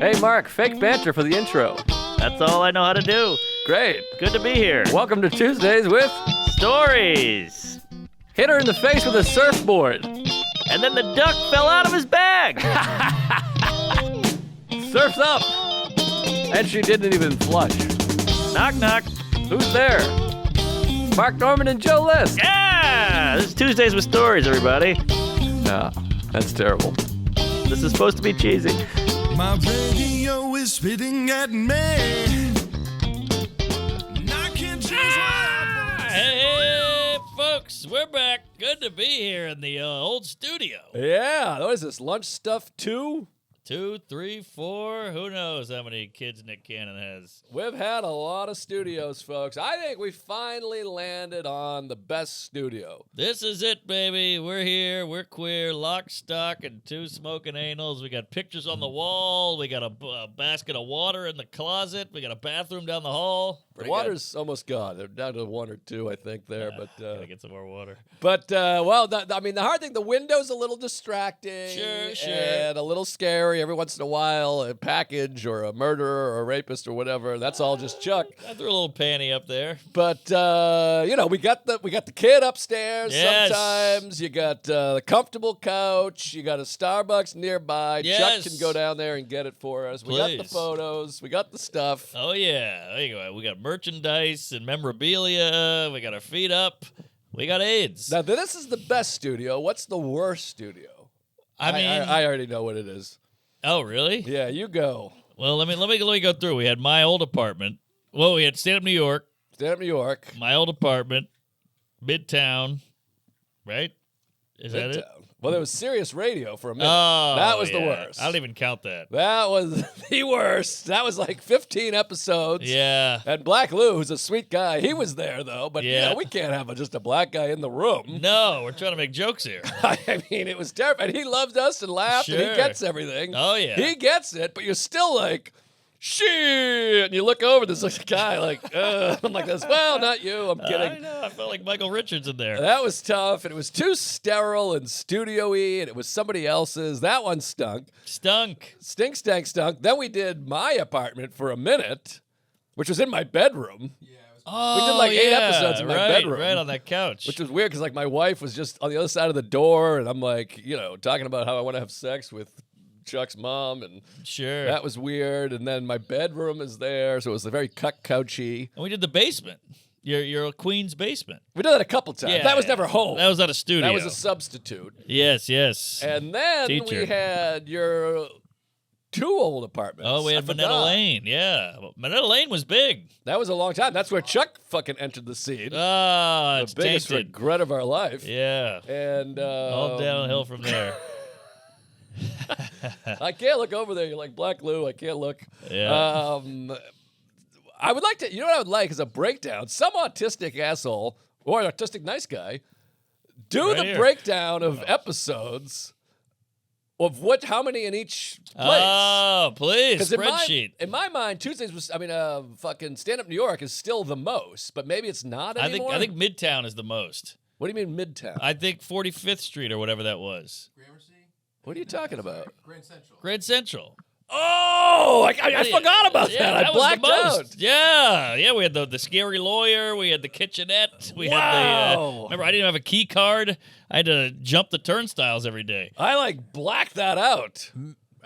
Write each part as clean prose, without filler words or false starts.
Hey, Mark, fake banter for the intro. That's all I know how to do. Great. Good to be here. Welcome to Tuesdays with Stories. Hit her in the face with a surfboard. And then the duck fell out of his bag. Surf's up. And she didn't even flush. Knock, knock. Who's there? Mark Norman and Joe List. Yeah! This is Tuesdays with Stories, everybody. No, that's terrible. This is supposed to be cheesy. My radio is spitting at me. And I can't choose Hey, folks, we're back. Good to be here in the old studio. Yeah, what is this, lunch stuff 2? 2, 3, 4, who knows how many kids Nick Cannon has. We've had a lot of studios, folks. I think we finally landed on the best studio. This is it, baby. We're here. We're queer. Lock, stock, and 2 smoking anals. We got pictures on the wall. We got a basket of water in the closet. We got a bathroom down the hall. The water's almost gone. They're down to 1 or 2, I think, there. Gotta get some more water. But the hard thing, the window's a little distracting. Sure. And a little scary every once in a while. A package or a murderer or a rapist or whatever. That's all just Chuck. I threw a little panty up there. But we got the kid upstairs. Yes. Sometimes you got the comfortable couch. You got a Starbucks nearby. Yes. Chuck can go down there and get it for us. We got the Please. photos. We got the stuff. Oh, yeah. There you go. We got merchandise and memorabilia. We got our feet up. We got AIDS. Now this is the best studio. What's the worst studio? I already know what it is. Oh, really? Yeah, you go. Well, let me go through. We had my old apartment. Well, we had stand-up New York, Stand up New York. my old apartment, Midtown, right? Is that it? Midtown. Well, there was Sirius Radio for a minute. Oh, that was the yeah. worst. I don't even count that. That was the worst. That was like 15 episodes. Yeah. And Black Lou, who's a sweet guy, he was there though. But Yeah. we can't have just a black guy in the room. No, we're trying to make jokes here. I mean, it was terrible. And he loved us and laughed, and Sure. he gets everything. Oh, yeah. He gets it, but you're still like, shit. And you look over, there's like a guy like, I'm like this. Well, not you. I'm I kidding. know. I felt like Michael Richards in there. That was tough, and it was too sterile and studio-y, and it was somebody else's. That one stunk. Stunk. Stink, stank, stunk. Then we did my apartment for a minute, which was in my bedroom, Oh, We did like 8 yeah, episodes in my right, bedroom. Right on that couch. which was weird because like my wife was just on the other side of the door, and I'm like, talking about how I want to have sex with Chuck's mom, and Sure. that was weird. And then my bedroom is there, so it was very couchy. And we did the basement. Your queen's basement. We did that a couple times. Yeah. That was never home. That was at a studio. That was a substitute. Yes. And then Teacher. we had your 2 old apartments. Oh, we had I Minetta forgot. Lane. Yeah. Well, Minetta Lane was big. That was a long time. That's where Chuck fucking entered the scene. Ah, it's the biggest tainted. regret of our life. Yeah. And All downhill from there. I can't look over there. You're like Black Lou. I can't look. Yeah. I would like to. You know what I would like is a breakdown. Some autistic asshole or an autistic nice guy do Right the here. breakdown of episodes of how many in each place. Oh, please. 'Cause Spreadsheet. in my mind, Tuesdays was. Fucking Stand Up New York is still the most, but maybe it's not I anymore. think Midtown is the most. What do you mean Midtown? I think 45th Street or whatever that was. What are you talking about? Grand Central. Oh, I forgot about Yeah, that. I was the blacked out. most. Yeah. We had the scary lawyer. We had the kitchenette. We had the. Wow. Remember, I didn't have a key card. I had to jump the turnstiles every day. I blacked that out.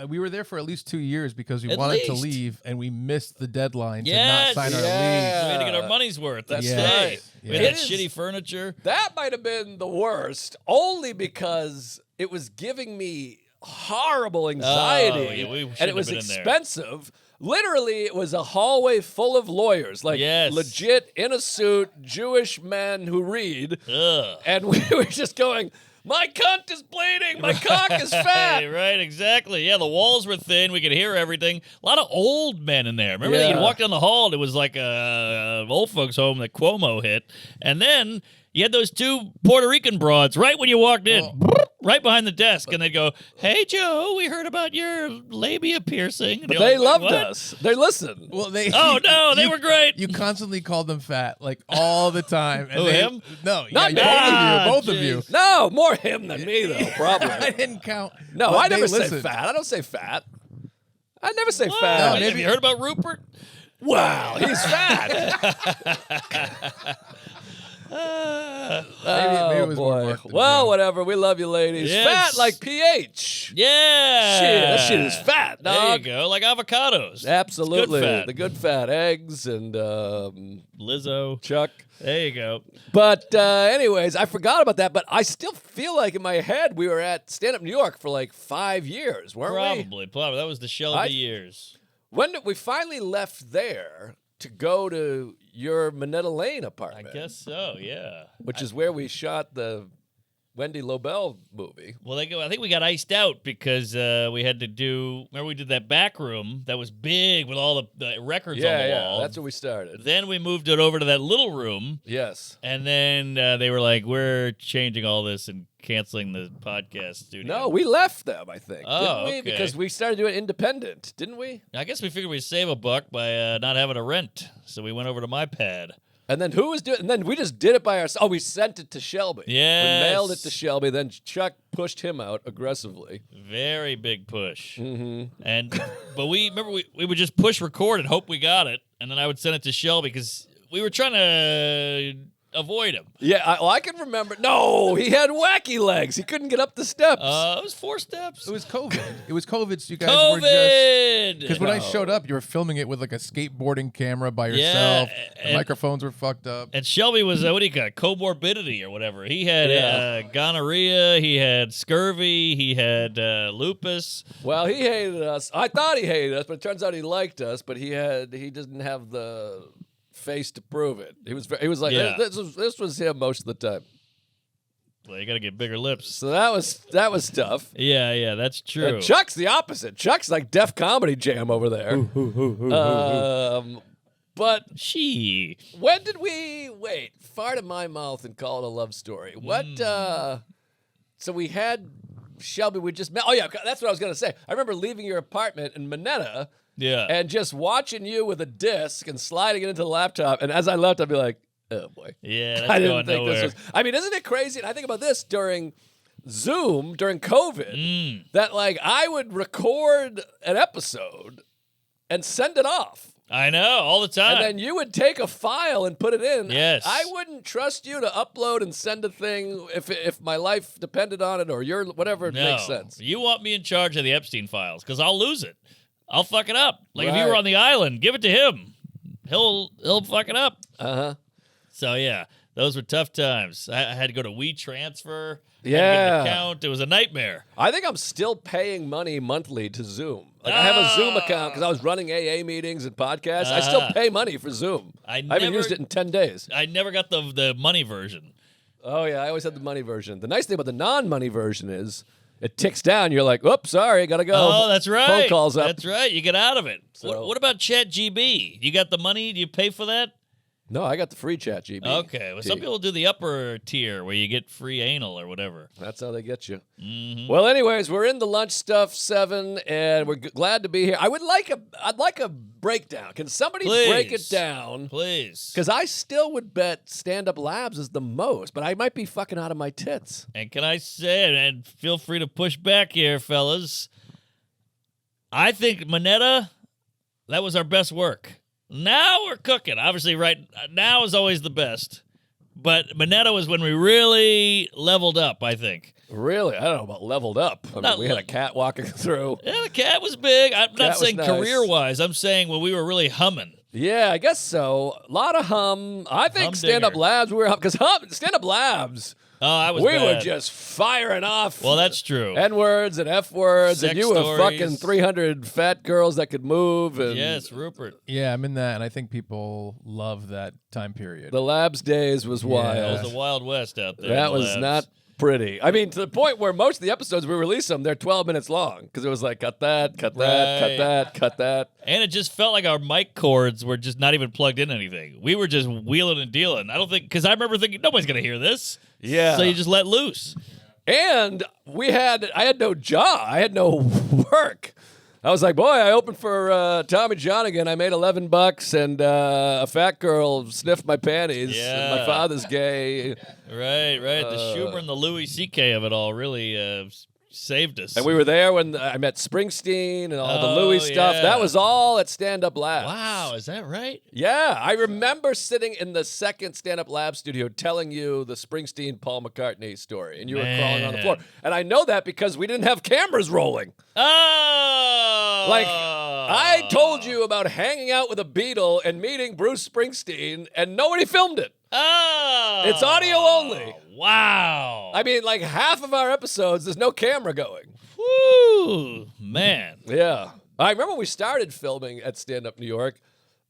We were there for at least 2 years because we At wanted to least. leave and we missed the deadline Yes. to not sign our Yeah. We had to get our money's worth. That's and stay. right. We had It that is- shitty furniture. That might have been the worst, only because it was giving me horrible anxiety, Oh, yeah, we and shouldn't it was have been in there. expensive. Literally, it was a hallway full of lawyers, like Yes. legit in a suit, Jewish men who read, Ugh. and we were just going, "My cunt is bleeding, my cock is fat." Hey, right, exactly. Yeah, the walls were thin. We could hear everything. A lot of old men in there. Remember, Yeah. you'd walk down the hall, and it was like a old folks' home that Cuomo hit. And then you had those 2 Puerto Rican broads right when you walked in, right behind the desk. And they'd go, "Hey, Joe, we heard about your labia piercing." And But you're they like, loved "What?" us. They listened. Well, they. Oh, no, they were great. You constantly called them fat, like all the time. And Who, him? No, Not yeah, me. both of you. No, more him than me, though, I probably. didn't count. No, but I they never say listened. fat. I don't say fat. I'd never say What? fat. Have you heard about Rupert? Wow, he's fat. Maybe it was more boy. marked than Well, Jim. whatever. We love you, ladies. Yes. Fat like pH. Yeah. Shit, that shit is fat, There you dog. go. Like avocados. Absolutely. It's good fat. The good fat eggs and Lizzo. Chuck. There you go. But anyways, I forgot about that, but I still feel like in my head we were at Stand Up New York for like 5 years, weren't we? Probably. That was the Shelby years. When did we finally left there to go to your Minetta Lane I apartment? guess so, yeah. Which is where we shot the Wendy Lobel movie. Well, I think we got iced out because we had to do. Remember, we did that back room that was big with all the records on the wall. That's where we started. Then we moved it over to that little room, Yes. and then they were like, "We're changing all this and canceling the podcast studio." No, we left them, I think. Oh, didn't we? okay. Because we started doing independent, didn't we? I guess we figured we'd save a buck by not having a rent, so we went over to my pad. And then who was doing? And then we just did it by ourselves. Oh, we sent it to Shelby. Yes. We mailed it to Shelby. Then Chuck pushed him out aggressively. Very big push. Mm-hmm. But we would just push record and hope we got it, and then I would send it to Shelby because we were trying to avoid him. Yeah, I can remember. No, he had wacky legs. He couldn't get up the steps. It was 4 steps. It was COVID. It was COVID. So you guys were just. COVID. Because when I showed up, you were filming it with like a skateboarding camera by yourself. The microphones were fucked up. And Shelby was, what do you call it, comorbidity or whatever. He had gonorrhea, he had scurvy, he had lupus. Well, he hated us. I thought he hated us, but it turns out he liked us. But he didn't have the face to prove it. He was like, Yeah. this was him most of the time. Well, you got to get bigger lips. So that was tough. Yeah, that's true. And Chuck's the opposite. Chuck's like Def Comedy Jam over there. But She. when did we fart in my mouth and call it a love story? What? So we had Shelby. We just met. Oh yeah, that's what I was gonna say. I remember leaving your apartment in Minetta Yeah. and just watching you with a disc and sliding it into the laptop. And as I left, I'd be like, oh boy. Yeah, that's I didn't going think nowhere. this was. I mean, isn't it crazy? And I think about this during Zoom, during COVID, that like I would record an episode and send it off. I know, all the time. And then you would take a file and put it in. Yes. I wouldn't trust you to upload and send a thing if my life depended on it or your whatever makes sense. You want me in charge of the Epstein files because I'll lose it. I'll fuck it up. Like if you Right. were on the island, give it to him. He'll fuck it up. Uh-huh. So yeah, those were tough times. I had to go to WeTransfer. Yeah. Had to get an account. It was a nightmare. I think I'm still paying money monthly to Zoom. Like I have a Zoom account because I was running AA meetings and podcasts. I still pay money for Zoom. I haven't never- used it in 10 days. I never got the money version. Oh, yeah. I always had the money version. The nice thing about the non-money version is it ticks down. You're like, oops, sorry, got to go. Oh, that's right. Phone calls up. That's right. You get out of it. So- What about ChatGB? You got the money? Do you pay for that? No, I got the free chat, GB. Okay. Well, some people do the upper tier where you get free anal or whatever. That's how they get you. Mm-hmm. Well, anyways, we're in the lunch stuff 7, and we're glad to be here. I'd like a breakdown. Can somebody break it Please. down? Please. Because I still would bet Stand Up Labs is the most, but I might be fucking out of my tits. And can I say, and feel free to push back here, fellas, I think Minetta, that was our best work. Now we're cooking. Obviously, right now is always the best. But Minetta was when we really leveled up, I think. Really? I don't know about leveled up. I mean, Not we had a cat walking through. Yeah, the cat was big. I'm Cat not was saying nice. career-wise. I'm saying when we were really humming. Yeah, I guess so. A lot of hum. I think Humdinger. Stand Up Labs, we were because Stand Up Labs, Oh, I was we bad. were just firing off. Well, that's true. N-words and F-words, and Sex you were stories. fucking 300 fat girls that could move. And Yes, Rupert. Yeah, I'm in that, and I think people love that time period. the Labs days was That wild. was the Wild West out there. That in the was labs. not pretty. I mean, to the point where most of the episodes we release them, they're 12 minutes long because it was like cut that, cut that, cut Right. that, cut that. And it just felt like our mic cords were just not even plugged in anything. We were just wheeling and dealing. I don't think, because I remember thinking, nobody's going to hear this. Yeah. So you just let loose. And I had no job. I had no work. I was like, boy, I opened for Tommy John again. I made $11 and a fat girl sniffed my panties. And my Yeah. father's gay. Right. The Schumer and the Louis C.K. of it all really Saved us. And we were there when I met Springsteen and all the Louis stuff. Yeah. That was all at Stand Up Labs. Wow, is that right? Yeah, I remember sitting in the second Stand Up Lab studio telling you the Springsteen Paul McCartney story, and you were crawling on the floor. And I know that because we didn't have cameras rolling. Oh! Like, I told you about hanging out with a Beatle and meeting Bruce Springsteen, and nobody filmed it. Oh! It's audio only. Wow. I mean, like half of our episodes, there's no camera going. Woo! Man. Yeah. I remember we started filming at Stand Up New York,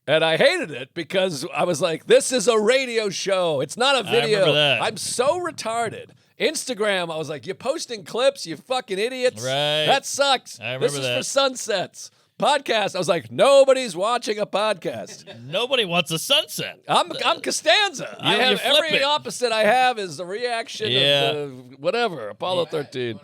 and I hated it because I was like, this is a radio show. It's not a video. I remember that. I'm so retarded. Instagram, I was like, you're posting clips, you fucking idiots. Right. That sucks. I remember this is that. for sunsets. Podcast, I was like, nobody's watching a podcast. Nobody wants a sunset. I'm Costanza. I You have flip every it. opposite I have is the reaction Yeah. of the whatever, Apollo 13.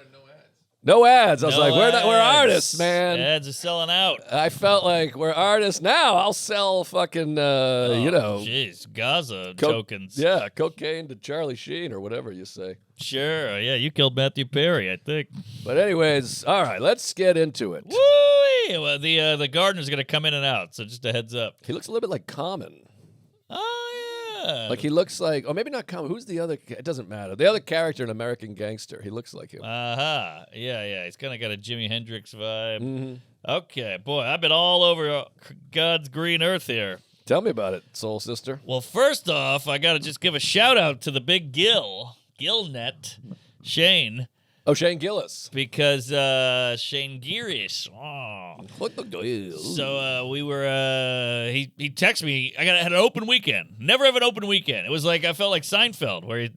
No ads. I was No like, we're ads. artists, man. Ads are selling out. I felt like we're artists now. I'll sell fucking, Jeez, Gaza tokens. Yeah, cocaine to Charlie Sheen or whatever you say. Sure. Yeah, you killed Matthew Perry, I think. But anyways, all right, let's get into it. Woo! Well, the gardener's going to come in and out, so just a heads up. He looks a little bit like Common. Oh, yeah. Like he looks like, or maybe not Common. Who's the other? It doesn't matter. The other character in American Gangster. He looks like him. Uh-huh. Yeah. He's kind of got a Jimi Hendrix vibe. Mm-hmm. Okay, boy, I've been all over God's green earth here. Tell me about it, Soul Sister. Well, first off, I got to just give a shout out to the big Gillnet, Shane, Oh, Shane Gillis. because Shane Gillis. Oh. What the deal? So we were. He texted me. I had an open weekend. Never have an open weekend. It was like I felt like Seinfeld, where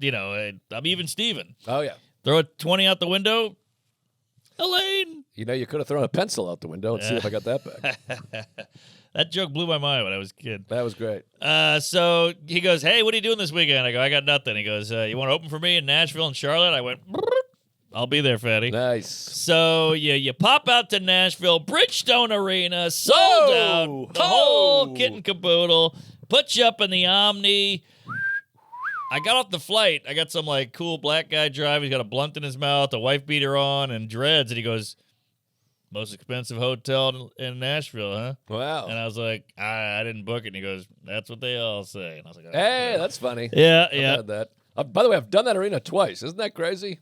I'm even Steven. Oh yeah. Throw a 20 out the window. Elaine. You know, you could have thrown a pencil out the window and see if I got that back. That joke blew my mind when I was a kid. That was great. So he goes, "Hey, what are you doing this weekend?" I go, "I got nothing." He goes, "You want to open for me in Nashville and Charlotte?" I went, "Brrr. I'll be there, fatty." Nice. So you pop out to Nashville, Bridgestone Arena, sold Whoa! out, the whole kit and caboodle, put you up in the Omni. I got off the flight. I got some like cool black guy driving. He's got a blunt in his mouth, a wife beater on, and dreads. And he goes, "Most expensive hotel in Nashville, huh?" Wow. And I was like, I didn't book it. And he goes, "That's what they all say." And I was like, "Oh, Hey, yeah." that's funny. Yeah, I've yeah. had that. By the way, I've done that arena twice. Isn't that crazy?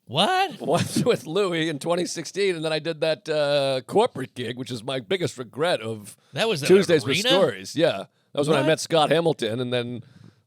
What? Once with Louis in 2016, and then I did that corporate gig, which is my biggest regret of That was an Tuesdays with arena? Stories. Yeah. That was when I What? met Scott Hamilton, and then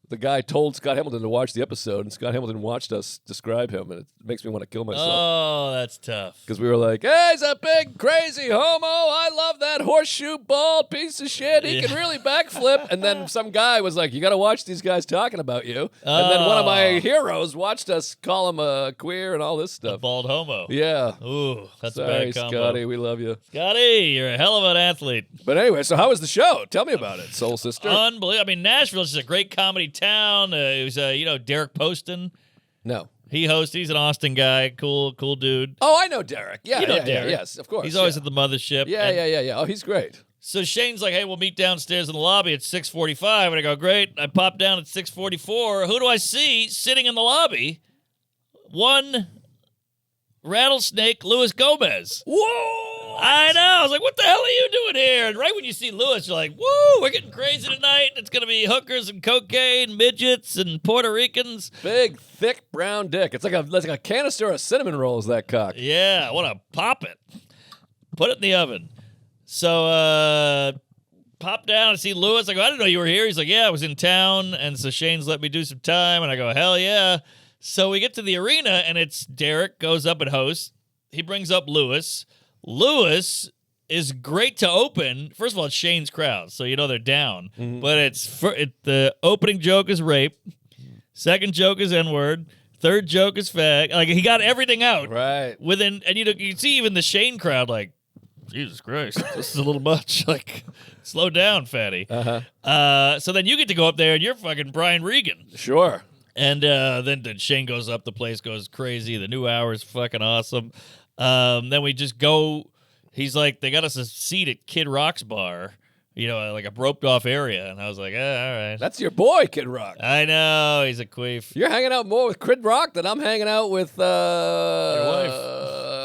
the guy told Scott Hamilton to watch the episode, and Scott Hamilton watched us describe him, and it makes me want to kill myself. Oh, that's tough. Because we were like, hey, he's a big, crazy homo. I love that horseshoe bald piece of shit. He can really backflip. And then some guy was like, you got to watch these guys talking about you. And then one of my heroes watched us call him a queer and all this A stuff. bald homo. Yeah. Ooh, that's a Sorry, bad combo. Scotty. We love you. Scotty, you're a hell of an athlete. But anyway, so how was the show? Tell me about it, Soul Sister. Unbelievable. I mean, Nashville's just a great comedy town. It was, Derek Poston. No. He hosts. He's an Austin guy. Cool dude. Oh, I know Derek. Yeah, You know yeah, Derek. yes, of course. He's always yeah. at the mothership. Yeah, And yeah. Oh, he's great. So Shane's like, "Hey, we'll meet downstairs in the lobby at 6:45." And I go, "Great." I pop down at 6:44. Who do I see sitting in the lobby? One rattlesnake, Luis Gomez. Whoa! I know. I was like, "What the hell are you doing here?" And right when you see Luis, you're like, "Woo, we're getting crazy tonight. It's gonna be hookers and cocaine, midgets and Puerto Ricans." Big, thick, brown dick. It's like a canister of cinnamon rolls, that cock. Yeah, I want to pop it. Put it in the oven. So, pop down and see Lewis. I go, "I didn't know you were here." He's like, "Yeah, I was in town." And so Shane's let me do some time. And I go, "Hell yeah." So we get to the arena and it's Derek goes up and hosts. He brings up Lewis. Lewis is great to open. First of all, it's Shane's crowd, so you know they're down. But the opening joke is rape. Second joke is N-word. Third joke is fag. Like, he got everything out. Right. And you can see even the Shane crowd like, Jesus Christ, this is a little much. Like, slow down, fatty. So then you get to go up there and you're fucking Brian Regan. Sure. And then Shane goes up, the place goes crazy. The new hour is fucking awesome. Then we just go. He's like, they got us a seat at Kid Rock's bar, like a roped off area. And I was like, all right. That's your boy, Kid Rock. I know, he's a queef. You're hanging out more with Kid Rock than I'm hanging out with Your wife.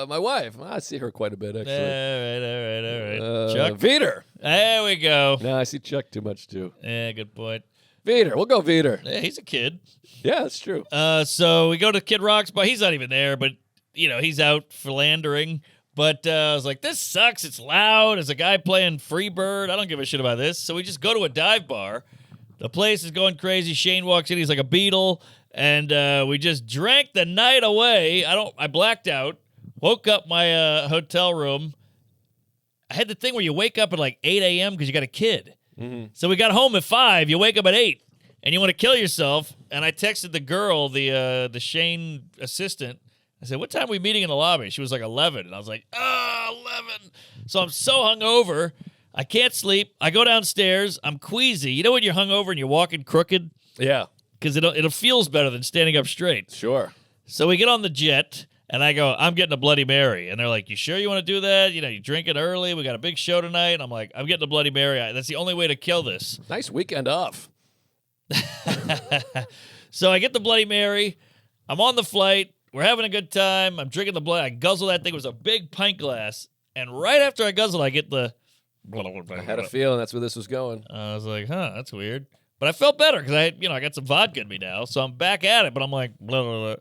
My wife. I see her quite a bit, actually. All right. Chuck? Veter. There we go. No, I see Chuck too much, too. Yeah, good point. Veter. We'll go Veter. Yeah, he's a kid. Yeah, that's true. So we go to Kid Rock's, but he's not even there, but, he's out philandering. But I was like, this sucks. It's loud. There's a guy playing Freebird. I don't give a shit about this. So we just go to a dive bar. The place is going crazy. Shane walks in. He's like a beetle. And we just drank the night away. I blacked out. Woke up my hotel room. I had the thing where you wake up at like 8 a.m. because you got a kid. Mm-hmm. So we got home at 5. You wake up at 8. And you want to kill yourself. And I texted the girl, the Shane assistant. I said, what time are we meeting in the lobby? She was like 11. And I was like, 11. So I'm so hungover. I can't sleep. I go downstairs. I'm queasy. You know when you're hungover and you're walking crooked? Yeah. Because it feels better than standing up straight. Sure. So we get on the jet, and I go, I'm getting a Bloody Mary. And they're like, you sure you want to do that? You drink it early. We got a big show tonight. And I'm like, I'm getting a Bloody Mary. That's the only way to kill this. Nice weekend off. So I get the Bloody Mary. I'm on the flight. We're having a good time. I'm drinking the blood. I guzzle that thing. It was a big pint glass. And right after I guzzle, I get the... I had a feeling that's where this was going. I was like, that's weird. But I felt better because I got some vodka in me now. So I'm back at it. But I'm like, blah, blah, blah.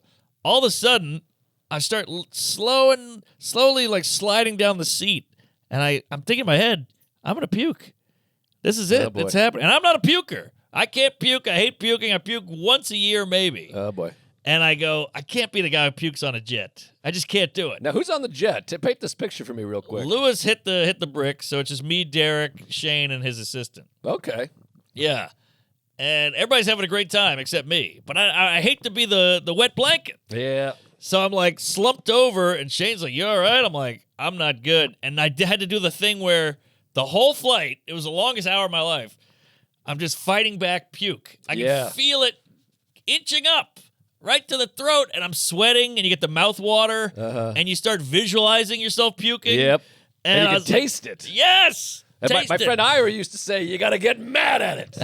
All of a sudden, I start slowly like sliding down the seat. And I'm thinking in my head, I'm going to puke. This is it. It's happening. And I'm not a puker. I can't puke. I hate puking. I puke once a year maybe. Oh, boy. And I go, I can't be the guy who pukes on a jet. I just can't do it. Now, who's on the jet? Paint this picture for me real quick. Lewis hit the brick, so it's just me, Derek, Shane, and his assistant. Okay. Yeah. And everybody's having a great time except me. But I hate to be the wet blanket. Yeah. So I'm like slumped over, and Shane's like, you all right? I'm like, I'm not good. And I had to do the thing where the whole flight, it was the longest hour of my life, I'm just fighting back puke. I can feel it inching up. Right to the throat, and I'm sweating, and you get the mouth water, and you start visualizing yourself puking. Yep. And you can can taste it. Yes! And my friend Ira used to say, you got to get mad at it.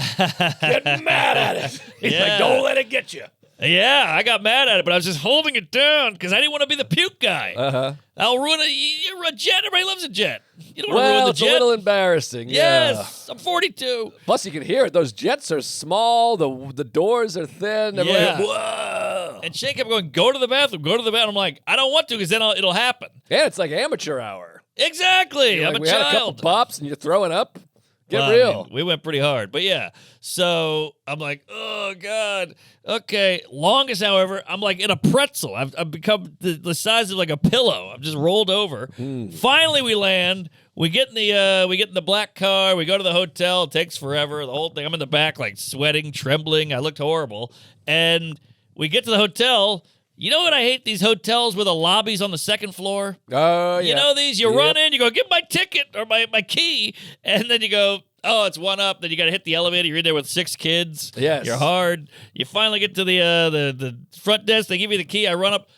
Get mad at it. He's like, don't let it get you. Yeah, I got mad at it, but I was just holding it down because I didn't want to be the puke guy. Uh-huh. I'll ruin it. You're a jet. Everybody loves a jet. You don't want to ruin the it's jet. a little embarrassing. Yes, I'm 42. Plus, you can hear it. Those jets are small. The doors are thin. Yeah. Whoa. And Shane kept going, go to the bathroom, go to the bathroom. I'm like, I don't want to because then it'll happen. Yeah, it's like amateur hour. Exactly. I'm like, a we child. had a couple pops and you're throwing up. Get Well, real. I mean, we went pretty hard. But yeah. So I'm like, oh, God. Okay. Longest, however, I'm like in a pretzel. I've become the size of like a pillow. I'm just rolled over. Finally, we land. We get in the black car. We go to the hotel. It takes forever. The whole thing. I'm in the back, like sweating, trembling. I looked horrible. And we get to the hotel. You know what I hate? These hotels where the lobby's on the second floor. Oh, yeah. You know these? You run in, you go, get my ticket or my key. And then you go, oh, it's one up. Then you got to hit the elevator. You're in there with 6 kids. Yes. You're hard. You finally get to the front desk. They give you the key. I run up,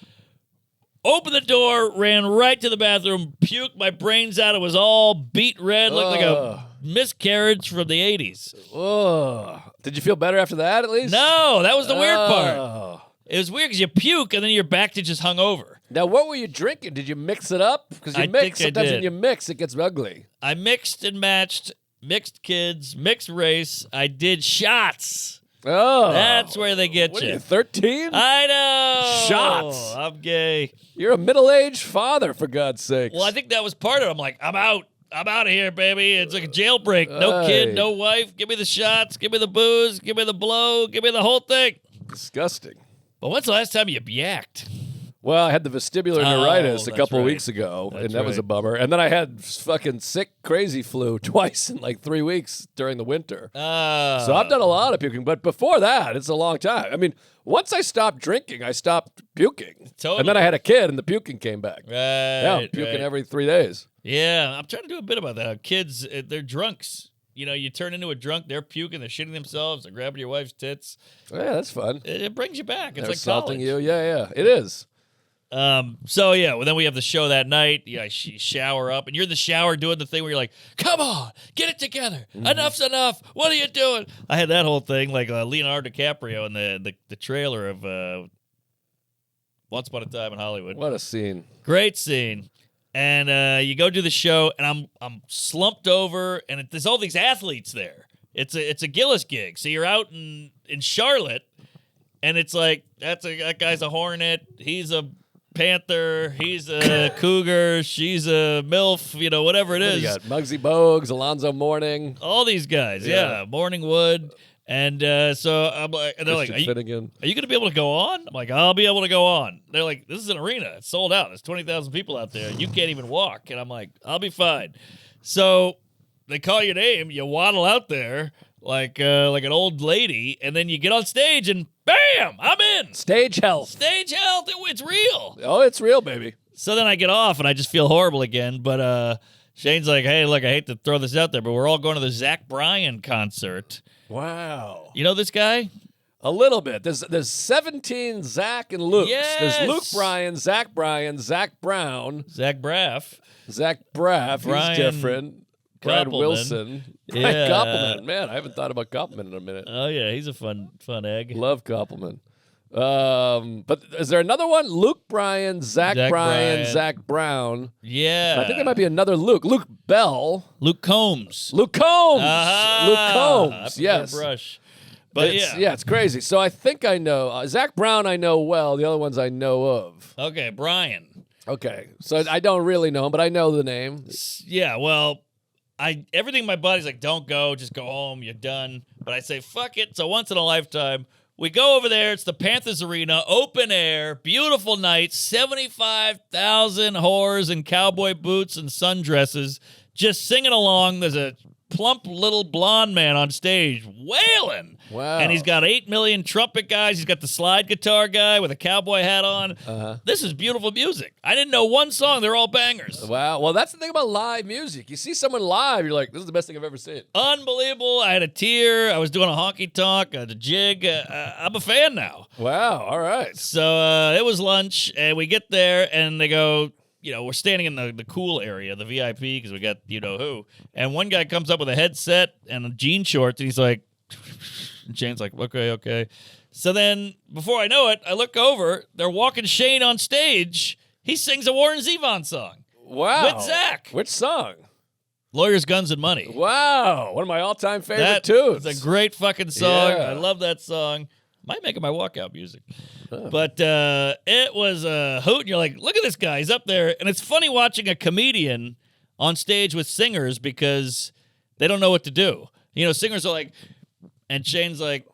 open the door, ran right to the bathroom, puked my brains out. It was all beet red, looked like a miscarriage from the 80s. Oh. Did you feel better after that, at least? No, that was the weird part. Oh. It was weird because you puke and then you're back to just hungover. Now, what were you drinking? Did you mix it up? Because you I mix. think I Sometimes did. when you mix, it gets ugly. I mixed and matched, mixed kids, mixed race. I did shots. Oh. That's where they get What are you. you, 13? I know. Shots. I'm gay. You're a middle-aged father, for God's sakes. Well, I think that was part of it. I'm like, I'm out. I'm out of here, baby. It's like a jailbreak. No kid, no wife. Give me the shots. Give me the booze. Give me the blow. Give me the whole thing. Disgusting. But when's the last time you yacked? Well, I had the vestibular neuritis a that's couple right. weeks ago, That's and that was a right. bummer. And then I had fucking sick, crazy flu twice in like 3 weeks during the winter. So I've done a lot of puking, but before that, it's a long time. I mean, once I stopped drinking, I stopped puking. Totally. And then I had a kid, and the puking came back. Right. Yeah, I'm puking every 3 days. Yeah, I'm trying to do a bit about that. Kids, they're drunks. You know, you turn into a drunk, they're puking, they're shitting themselves, they're grabbing your wife's tits. Yeah, that's fun. It brings you back. It's They're like assaulting college. you. Yeah, it is. So yeah, well then we have the show that night. Yeah, you shower up, and you're in the shower doing the thing where you're like, "Come on, get it together. Enough's enough. What are you doing?" I had that whole thing like Leonardo DiCaprio in the trailer of Once Upon a Time in Hollywood. What a scene. Great scene. And you go do the show, and I'm slumped over, and there's all these athletes there. It's a Gillis gig. So you're out in Charlotte, and it's like that guy's a Hornet. He's a Panther. He's a Cougar. She's a MILF. Whatever it is. You got Muggsy Bogues, Alonzo Mourning. All these guys. Yeah. Morningwood. And so I'm like, and they're like, are you going to be able to go on? I'm like, I'll be able to go on. They're like, this is an arena. It's sold out. There's 20,000 people out there. You can't even walk. And I'm like, I'll be fine. So they call your name. You waddle out there like an old lady. And then you get on stage and bam, I'm in. Stage health. Stage health. It's real. Oh, it's real, baby. So then I get off and I just feel horrible again. But Shane's like, hey, look, I hate to throw this out there, but we're all going to the Zach Bryan concert. Wow. You know this guy? A little bit. There's 17 Zach and Luke. Yes. There's Luke Bryan, Zach Brown. Zach Braff. Zach Braff. Brian He's different. Brad Koppelman. Wilson. Yeah. Brian Koppelman. Man, I haven't thought about Koppelman in a minute. Oh, yeah. He's a fun egg. Love Koppelman. But is there another one? Luke Bryan, Zach Bryan, Zach Brown. Yeah. I think there might be another Luke. Luke Bell. Luke Combs. Luke Combs. Ah, Luke Combs. Yes. Brush. But it's crazy. So I think I know. Zach Brown I know well. The other ones I know of. Okay, Brian. Okay. So I don't really know him, but I know the name. Yeah, well, everything in my body's like, don't go, just go home, you're done. But I say, fuck it, it's a once in a lifetime. We go over there, it's the Panthers Arena, open air, beautiful night, 75,000 whores in cowboy boots and sundresses, just singing along. There's a plump little blonde man on stage wailing. Wow. And he's got 8 million trumpet guys. He's got the slide guitar guy with a cowboy hat on. This is beautiful music. I didn't know one song. They're all bangers. Wow. Well, that's the thing about live music. You see someone live, you're like, this is the best thing I've ever seen. Unbelievable. I had a tear. I was doing a honky tonk, the jig. I'm a fan now. Wow. All right. So it was lunch, and we get there, and they go, we're standing in the cool area, the VIP, because we got who. And one guy comes up with a headset and jean shorts, and he's like, and Shane's like, okay. So then, before I know it, I look over. They're walking Shane on stage. He sings a Warren Zevon song. Wow. With Zach. Which song? Lawyers, Guns, and Money. Wow. One of my all-time favorite tunes. It's a great fucking song. Yeah. I love that song. Might make it my walkout music. But it was a hoot. And you're like, look at this guy. He's up there. And it's funny watching a comedian on stage with singers because they don't know what to do. Singers are like, and Shane's like,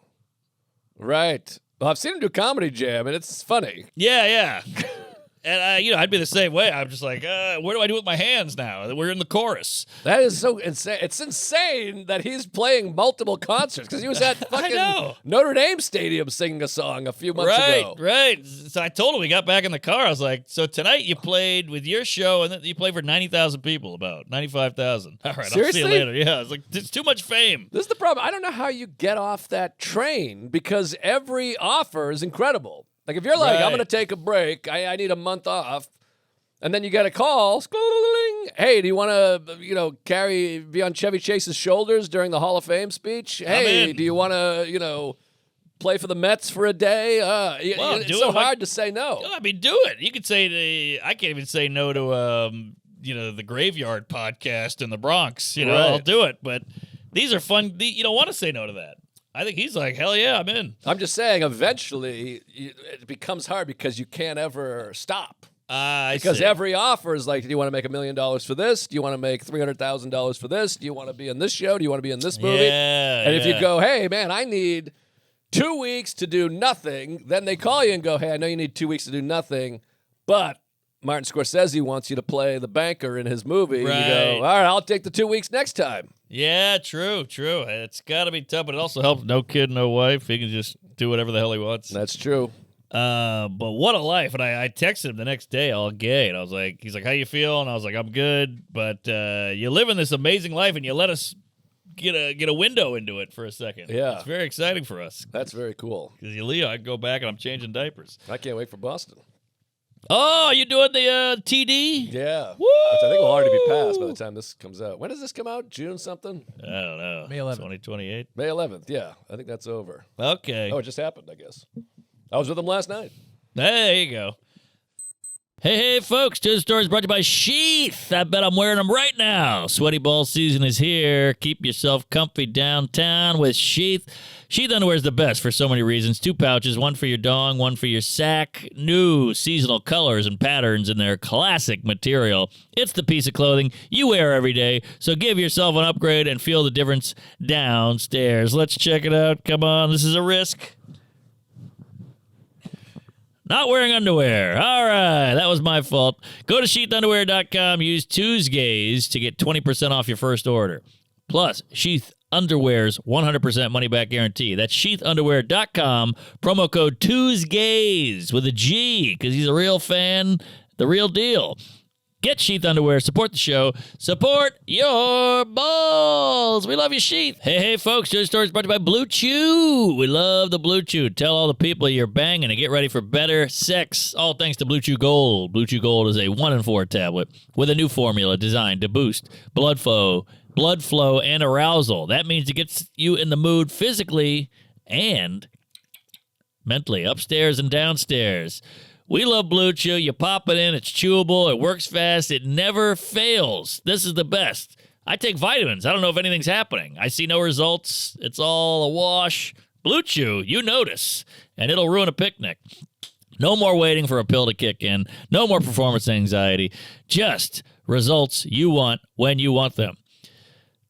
right. Well, I've seen him do Comedy Jam, and it's funny. yeah. And I'd be the same way. I'm just like, what do I do with my hands now? We're in the chorus. That is so insane. It's insane that he's playing multiple concerts because he was at fucking Notre Dame Stadium singing a song a few months ago. Right. So I told him, we got back in the car. I was like, so tonight you played with your show, and then you played for 90,000 people, about 95,000. All right, Seriously? I'll see you later. Yeah, it's like, it's too much fame. This is the problem. I don't know how you get off that train because every offer is incredible. Like, if you're like, I'm going to take a break, I need a month off, and then you get a call, hey, do you want to, be on Chevy Chase's shoulders during the Hall of Fame speech? Hey, do you want to, play for the Mets for a day? It's so hard to say no. I mean, do it. You could say, I can't even say no to, the Graveyard podcast in the Bronx. I'll do it. But these are fun. You don't want to say no to that. I think he's like, hell yeah, I'm in. I'm just saying, eventually, it becomes hard because you can't ever stop. Because every offer is like, do you want to make $1 million for this? Do you want to make $300,000 for this? Do you want to be in this show? Do you want to be in this movie? Yeah, and if you go, hey, man, I need 2 weeks to do nothing, then they call you and go, hey, I know you need 2 weeks to do nothing, but Martin Scorsese wants you to play the banker in his movie. Right. And you go, all right, I'll take the 2 weeks next time. Yeah, true. It's got to be tough, but it also helps. No kid, no wife. He can just do whatever the hell he wants. That's true. But what a life. And I texted him the next day all gay. And I was like, he's like, how you feel? And I was like, I'm good. But you live in this amazing life and you let us get a window into it for a second. Yeah. It's very exciting for us. That's very cool. Because you leave, I go back and I'm changing diapers. I can't wait for Boston. Oh, you doing the TD? Yeah. Woo! Which I think will already be passed by the time this comes out. When does this come out? June something? I don't know. May 11th. 2028. May 11th. Yeah. I think that's over. Okay. Oh, it just happened, I guess. I was with him last night. There you go. Hey, folks, Tuesday Stories brought to you by Sheath. I bet I'm wearing them right now. Sweaty ball season is here. Keep yourself comfy downtown with Sheath. Sheath underwear is the best for so many reasons. 2 pouches, one for your dong, one for your sack. New seasonal colors and patterns in their classic material. It's the piece of clothing you wear every day, so give yourself an upgrade and feel the difference downstairs. Let's check it out. Come on, this is a risk. Not wearing underwear. All right, that was my fault. Go to sheathunderwear.com. Use Tuesdays to get 20% off your first order. Plus, Sheath Underwear's 100% money-back guarantee. That's sheathunderwear.com. Promo code Tuesdays with a G, because he's a real fan, the real deal. Get Sheath Underwear. Support the show. Support your balls. We love you, Sheath. Hey, folks. Tuesday Stories brought to you by Blue Chew. We love the Blue Chew. Tell all the people you're banging to get ready for better sex. All thanks to Blue Chew Gold. Blue Chew Gold is a 1-in-4 tablet with a new formula designed to boost blood flow, and arousal. That means it gets you in the mood physically and mentally, upstairs and downstairs. We love Blue Chew. You pop it in, it's chewable, it works fast, it never fails. This is the best. I take vitamins. I don't know if anything's happening. I see no results. It's all a wash. Blue Chew, you notice, and it'll ruin a picnic. No more waiting for a pill to kick in. No more performance anxiety. Just results you want when you want them.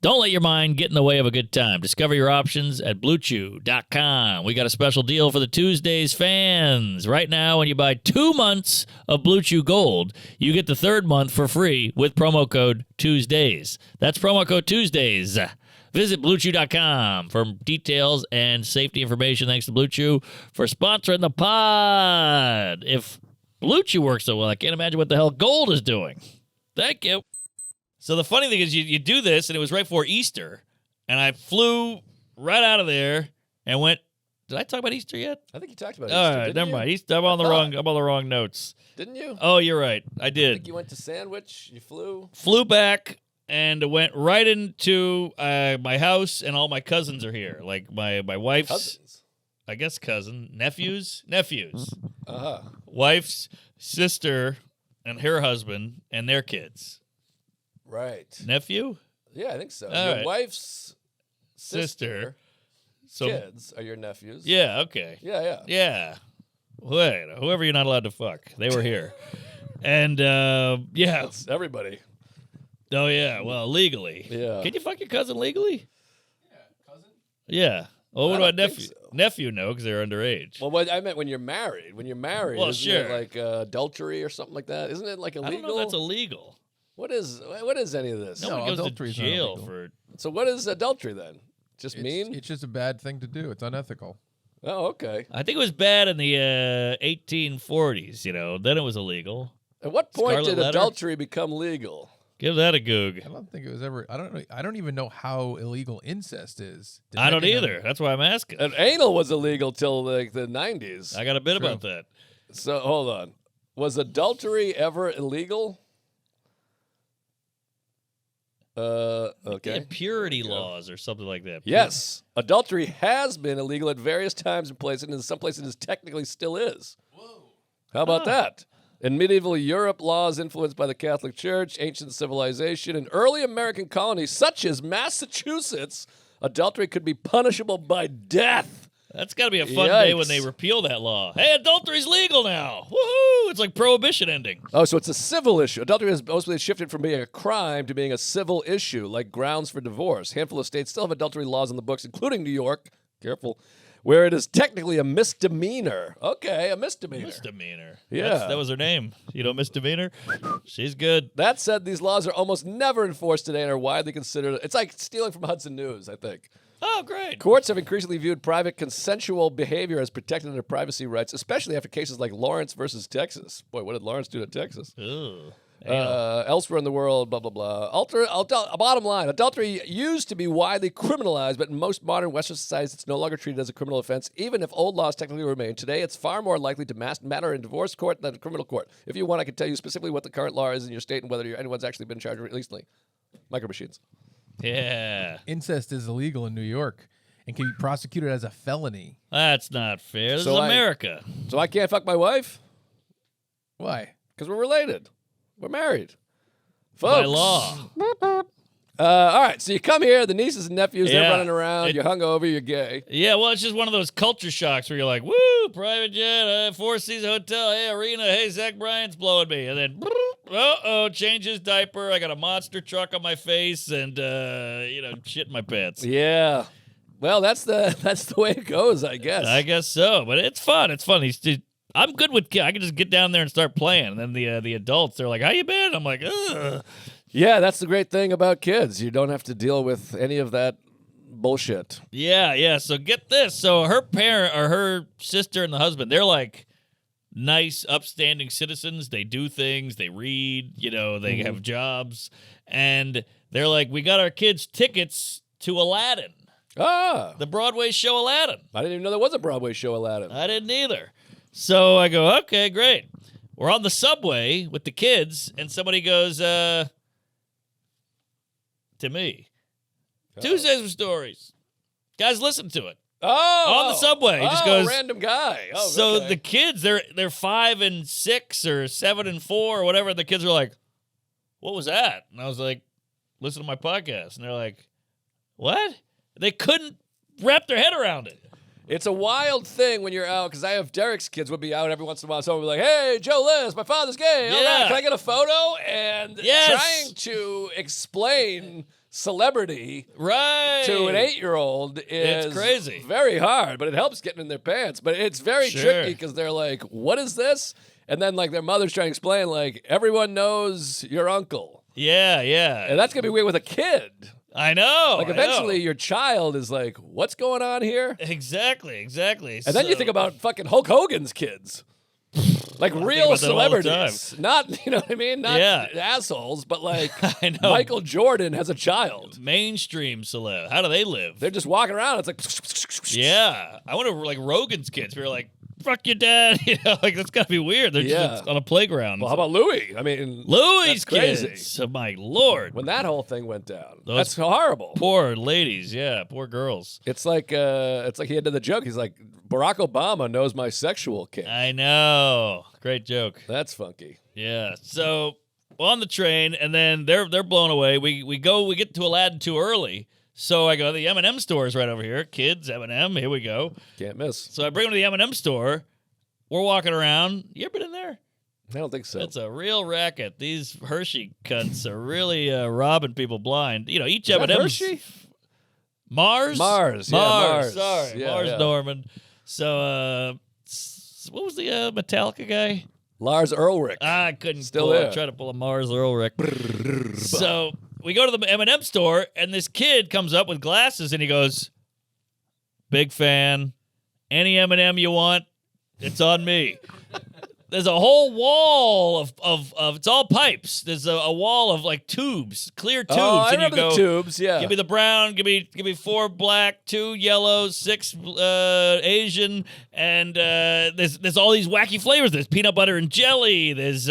Don't let your mind get in the way of a good time. Discover your options at BlueChew.com. We got a special deal for the Tuesdays fans. Right now, when you buy 2 months of Blue Chew Gold, you get the 3rd month for free with promo code Tuesdays. That's promo code Tuesdays. Visit BlueChew.com for details and safety information. Thanks to Blue Chew for sponsoring the pod. If Blue Chew works so well, I can't imagine what the hell Gold is doing. Thank you. So the funny thing is you do this, and it was right before Easter, and I flew right out of there and went. Did I talk about Easter yet? I think you talked about All Easter. right, never mind. I'm on the wrong notes. Didn't you? Oh, you're right. I did. I think you went to Sandwich. You flew. Flew back and went right into my house, and all my cousins are here. Like my wife's, Cousins. I guess nephews, wife's sister, and her husband and their kids. Right. Nephew? Yeah, I think so. All Your right. wife's sister, So kids are your nephews. yeah, okay. Yeah. Yeah. Wait, whoever you're not allowed to fuck. They were here. And, yeah. That's everybody. Oh, yeah. Well, legally. Yeah. Can you fuck your cousin legally? Yeah. Cousin? Yeah. Well, what I about don't think nephew? so. Nephew, no, because they're underage. Well, what I meant when you're married. When you're married, Well, isn't it sure. like adultery or something like that? Isn't it like illegal? I don't know if that's illegal. What is any of this? No No, one goes to adultery's not jail illegal. for... So what is adultery then? Just mean? It's just a bad thing to do. It's unethical. Oh, okay. I think it was bad in the 1840s, Then it was illegal. At what point Scarlet did letter? adultery become legal? Give that a goog. I don't think it was ever. I don't know. I don't even know how illegal incest is. I don't Depending on- either. That's why I'm asking. And anal was illegal till like the 90s. I got a bit True. about that. So hold on. Was adultery ever illegal? Okay. Purity laws or something like that. Yes, adultery has been illegal at various times and places, and in some places it technically still is. Whoa. How about that? In medieval Europe, laws influenced by the Catholic Church, ancient civilization, and early American colonies such as Massachusetts, adultery could be punishable by death. That's got to be a fun day when Yikes. they repeal that law. Hey, adultery's legal now. Woohoo! It's like prohibition ending. Oh, so it's a civil issue. Adultery has mostly shifted from being a crime to being a civil issue, like grounds for divorce. A handful of states still have adultery laws on the books, including New York. Careful. Where it is technically a misdemeanor. Okay, a misdemeanor. Misdemeanor. Yeah. That was her name. Misdemeanor? She's good. That said, these laws are almost never enforced today and are widely considered. It's like stealing from Hudson News, I think. Oh, great. Courts have increasingly viewed private consensual behavior as protected under privacy rights, especially after cases like Lawrence versus Texas. Boy, what did Lawrence do to Texas? Ooh. Elsewhere in the world, blah, blah, blah. Bottom line, adultery used to be widely criminalized, but in most modern Western societies, it's no longer treated as a criminal offense, even if old laws technically remain. Today, it's far more likely to matter in divorce court than a criminal court. If you want, I can tell you specifically what the current law is in your state and whether anyone's actually been charged recently. Micro machines. Yeah. Incest is illegal in New York and can be prosecuted as a felony. That's not fair. This So is America. So I can't fuck my wife? Why? Because we're related. We're married. By Folks. law. All right, so you come here, the nieces and nephews, they're Yeah. running around, you're hungover, you're gay. Yeah, well, it's just one of those culture shocks where you're like, woo, private jet, Four Seasons Hotel, hey, arena, hey, Zach Bryan's blowing me. And then, change his diaper. I got a monster truck on my face and, shit in my pants. Yeah. Well, that's the way it goes, I guess. I guess so, but it's fun. It's fun. I'm good with kids. I can just get down there and start playing. And then the adults, they're like, how you been? I'm like, ugh. Yeah, that's the great thing about kids. You don't have to deal with any of that bullshit. Yeah. So get this. So her parent or her sister and the husband, they're like nice, upstanding citizens. They do things. They read. They have jobs. And they're like, we got our kids tickets to Aladdin, the Broadway show Aladdin. I didn't even know there was a Broadway show, Aladdin. I didn't either. So I go, okay, great. We're on the subway with the kids, and somebody goes, to me, Tuesdays with Stories. Guys, listen to it. On the subway. He just goes, random guy. Oh, so okay. the kids, they're 5 and 6 or 7 and 4 or whatever. The kids are like, what was that? And I was like, listen to my podcast. And they're like, what? They couldn't wrap their head around it. It's a wild thing when you're out, because I have Derek's kids would be out every once in a while. Someone would be like, hey, Joe Liz, my father's gay. All right, Yeah. can I get a photo? And Yes. trying to explain celebrity Right. to an 8-year-old is It's crazy. very hard, but it helps getting in their pants. But it's very Sure. tricky because they're like, what is this? And then like their mother's trying to explain, like, everyone knows your uncle. Yeah. And that's going to be weird with a kid. I know. Like I know. eventually your child is like, what's going on here? Exactly. And then you think about fucking Hulk Hogan's kids. Like real about that all the celebrities. Not, you know what I mean? Not assholes, but like I know. Michael Jordan has a child. Mainstream celeb. How do they live? They're just walking around. It's like, Yeah. I wonder, like, Rogan's kids. We were like, fuck your dad. Like, that's got to be weird. They're just on a playground. well, how about Louis? I mean, Louis' that's crazy. kids? Oh, my Lord. When that whole thing went down, Those that's horrible. Poor ladies. Yeah, poor girls. It's like he had done the joke. He's like, Barack Obama knows my sexual kink. I know. Great joke. That's funky. Yeah. So on the train, and then they're blown away. We get to Aladdin too early. So I go, the M&M store is right over here. Kids, M&M, here we go. Can't miss. So I bring them to the M&M store. We're walking around. You ever been in there? I don't think so. It's a real racket. These Hershey cunts are really robbing people blind. Each Is that M&M. Hershey? Mars? Mars, yeah, Mars. Sorry, Yeah, Mars yeah. Norman. So, what was the Metallica guy? Lars Ulrich. I couldn't Still pull. there. I tried to pull a Mars Ulrich. So we go to the M&M store, and this kid comes up with glasses, and he goes, "Big fan. Any M&M you want, it's on me." There's a whole wall of it's all pipes. There's a wall of like tubes, clear tubes, I and you remember go, the tubes. Yeah. Give me the brown. Give me 4 black, 2 yellows, 6 Asian, and there's all these wacky flavors. There's peanut butter and jelly. There's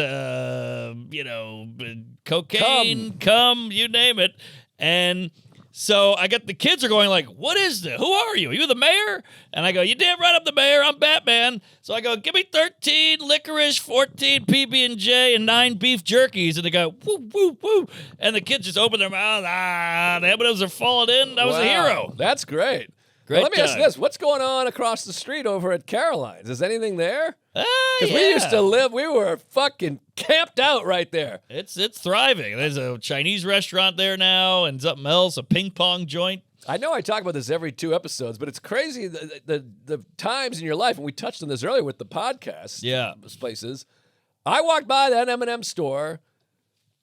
cocaine, cum, you name it. And so I got the kids are going like, "What is this? Who are you? Are you the mayor?" And I go, "You damn right I'm the mayor. I'm Batman." So I go, "Give me 13 licorice, 14 PB&J, and 9 beef jerkies." And they go, "Woo, woo, woo." And the kids just open their mouths. The M&Ms are falling in. I was a hero. That's great. Great Let me ask time. you this. What's going on across the street over at Caroline's? Is anything there? Because Yeah. we used to live, we were fucking camped out right there. It's thriving. There's a Chinese restaurant there now and something else, a ping pong joint. I know I talk about this every 2 episodes, but it's crazy the times in your life, and we touched on this earlier with the podcast. Yeah. Places. I walked by that M&M store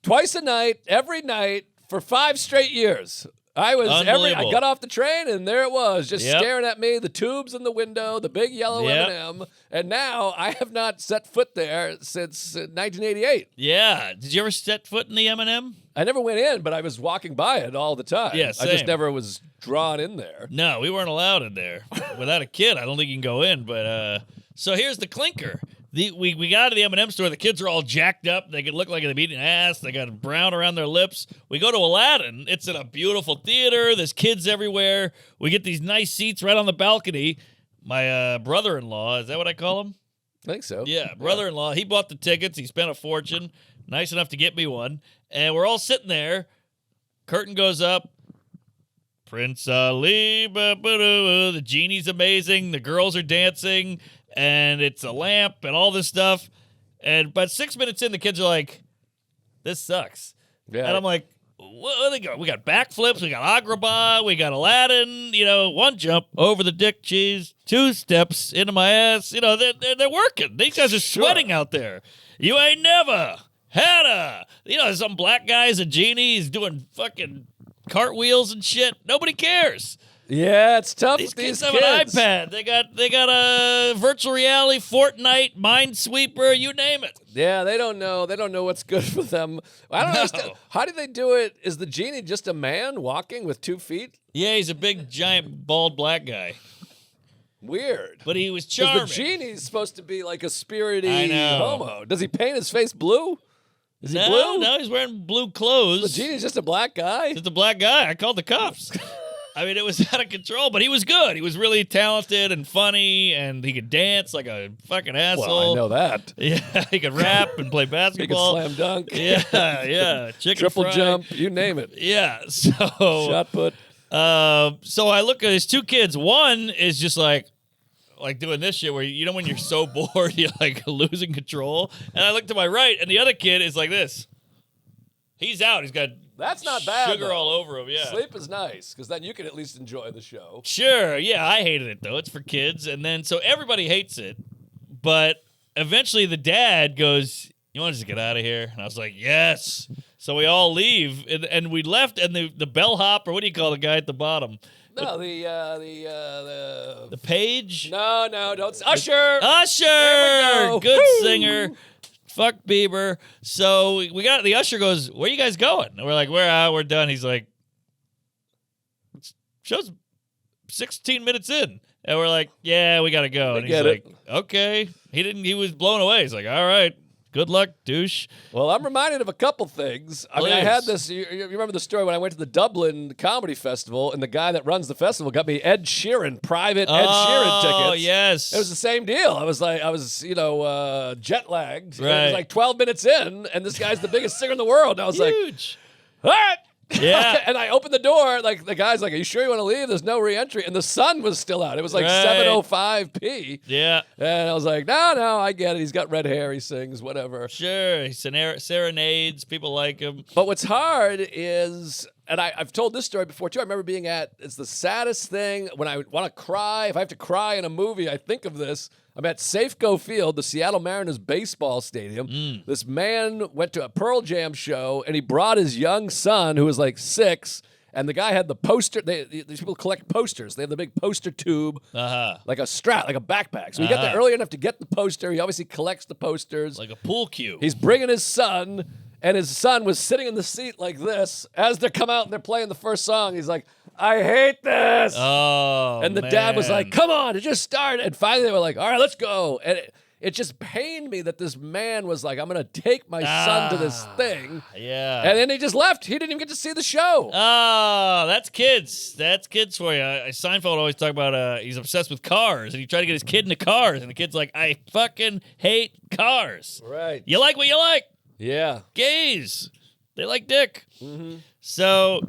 twice a night, every night for 5 straight years. I Unbelievable. got off the train and there it was, just Yep. staring at me, the tubes in the window, the big yellow Yep. M&M, and now I have not set foot there since 1988. Yeah. Did you ever set foot in the M&M? I never went in, but I was walking by it all the time. Yeah, I just same. never was drawn in there. No, we weren't allowed in there. Without a kid, I don't think you can go in. But so here's the clinker. We got to the M&M store. The kids are all jacked up. They could look like they've eaten ass. They got brown around their lips. We go to Aladdin. It's in a beautiful theater. There's kids everywhere. We get these nice seats right on the balcony. My brother-in-law, is that what I call him? I think so. Yeah, brother-in-law. He bought the tickets. He spent a fortune. Nice enough to get me one. And we're all sitting there. Curtain goes up. Prince Ali. The genie's amazing. The girls are dancing. And it's a lamp and all this stuff. But 6 minutes in, the kids are like, this sucks. Yeah. And I'm like, what are they going? We got backflips. We got Agrabah. We got Aladdin. One jump over the dick cheese. 2 steps into my ass. They're working. These guys are sweating out there. You ain't never had some black guy's a genie. He's doing fucking cartwheels and shit. Nobody cares. Yeah, it's tough These with these kids kids. have an iPad. They got a virtual reality, Fortnite, Minesweeper, you name it. Yeah, they don't know. They don't know what's good for them. I don't understand. How do they do it? Is the genie just a man walking with 2 feet? Yeah, he's a big, giant, bald black guy. Weird. But he was charming. The genie's supposed to be like a spirity I know. homo. Does he paint his face blue? Is he No, blue? no, he's wearing blue clothes. The genie's just a black guy? Just a black guy. I called the cops. I mean, it was out of control, but he was good. He was really talented and funny, and he could dance like a fucking asshole. Well, I know that. Yeah, he could rap and play He could basketball. slam dunk. Yeah. Chicken Triple fry. jump. You name it. Yeah, so Shot put. so I look at his 2 kids. One is just like doing this shit where when you're so bored you're like losing control. And I look to my right, and the other kid is like this. He's out. He's got That's not bad. sugar though. all over him. Yeah. Sleep is nice because then you can at least enjoy the show. Sure. Yeah, I hated it though. It's for kids, and then so everybody hates it. But eventually, the dad goes, "You want to just get out of here?" And I was like, "Yes." So we all leave, and we left, and the bellhop, or what do you call the guy at the bottom? No, The page. No, don't. Usher. Usher, There we go. good Woo! singer. Fuck Bieber. So we got the usher goes, "Where you guys going?" And we're like, "We're out. We're done." He's like, "Show's 16 minutes in," and we're like, "Yeah, we gotta go." And he's get like, it. "Okay." He was blown away. He's like, "All right, good luck, douche." Well, I'm reminded of a couple things. I mean, I Please. had this. You remember the story when I went to the Dublin Comedy Festival, and the guy that runs the festival got me Ed Sheeran private Ed Sheeran tickets. Oh yes, It was the same deal. I was jet lagged. It Right. was like 12 minutes in, and this guy's the biggest singer in the world. And I was like, huge. all right. Yeah. And I opened the door, like the guy's like, "Are you sure you want to leave? There's no re-entry." And the sun was still out. It was like Right. 7:05 p. Yeah, And I was like, no, I get it. He's got red hair. He sings, whatever. sure. He serenades. People like him. But what's hard is, and I've told this story before too. I remember being it's the saddest thing when I want to cry. If I have to cry in a movie, I think of this. I'm at Safeco Field, the Seattle Mariners baseball stadium. This man went to a Pearl Jam show, and he brought his young son, who was like 6, and the guy had the poster. These people collect posters. They have the big poster tube, like a strap, like a backpack. So he got there early enough to get the poster. He obviously collects the posters. Like a pool cue. He's bringing his son, and his son was sitting in the seat like this. As they come out and they're playing the first song, he's like, "I hate this." Oh, And the dad was man. like, "Come on, it just started." And finally they were like, "All right, let's go." And it just pained me that this man was like, "I'm going to take my son to this thing." Yeah. And then he just left. He didn't even get to see the show. Oh, that's kids. That's kids for you. Seinfeld always talk about he's obsessed with cars, and he tried to get his kid into cars, and the kid's like, "I fucking hate cars." Right. You like what you like. Yeah. Gays, they like dick. Mm-hmm. So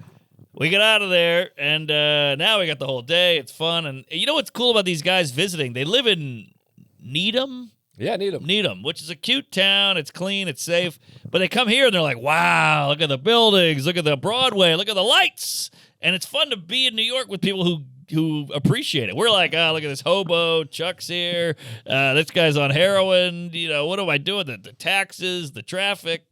we get out of there, and now we got the whole day. It's fun, and you know what's cool about these guys visiting? They live in Needham. Yeah, need him. Needham, which is a cute town. It's clean. It's safe. But they come here and they're like, "Wow, look at the buildings. Look at the Broadway. Look at the lights." And it's fun to be in New York with people who appreciate it. We're like, "Oh, look at this hobo. Chuck's here. This guy's on heroin. What am I doing? The taxes, the traffic."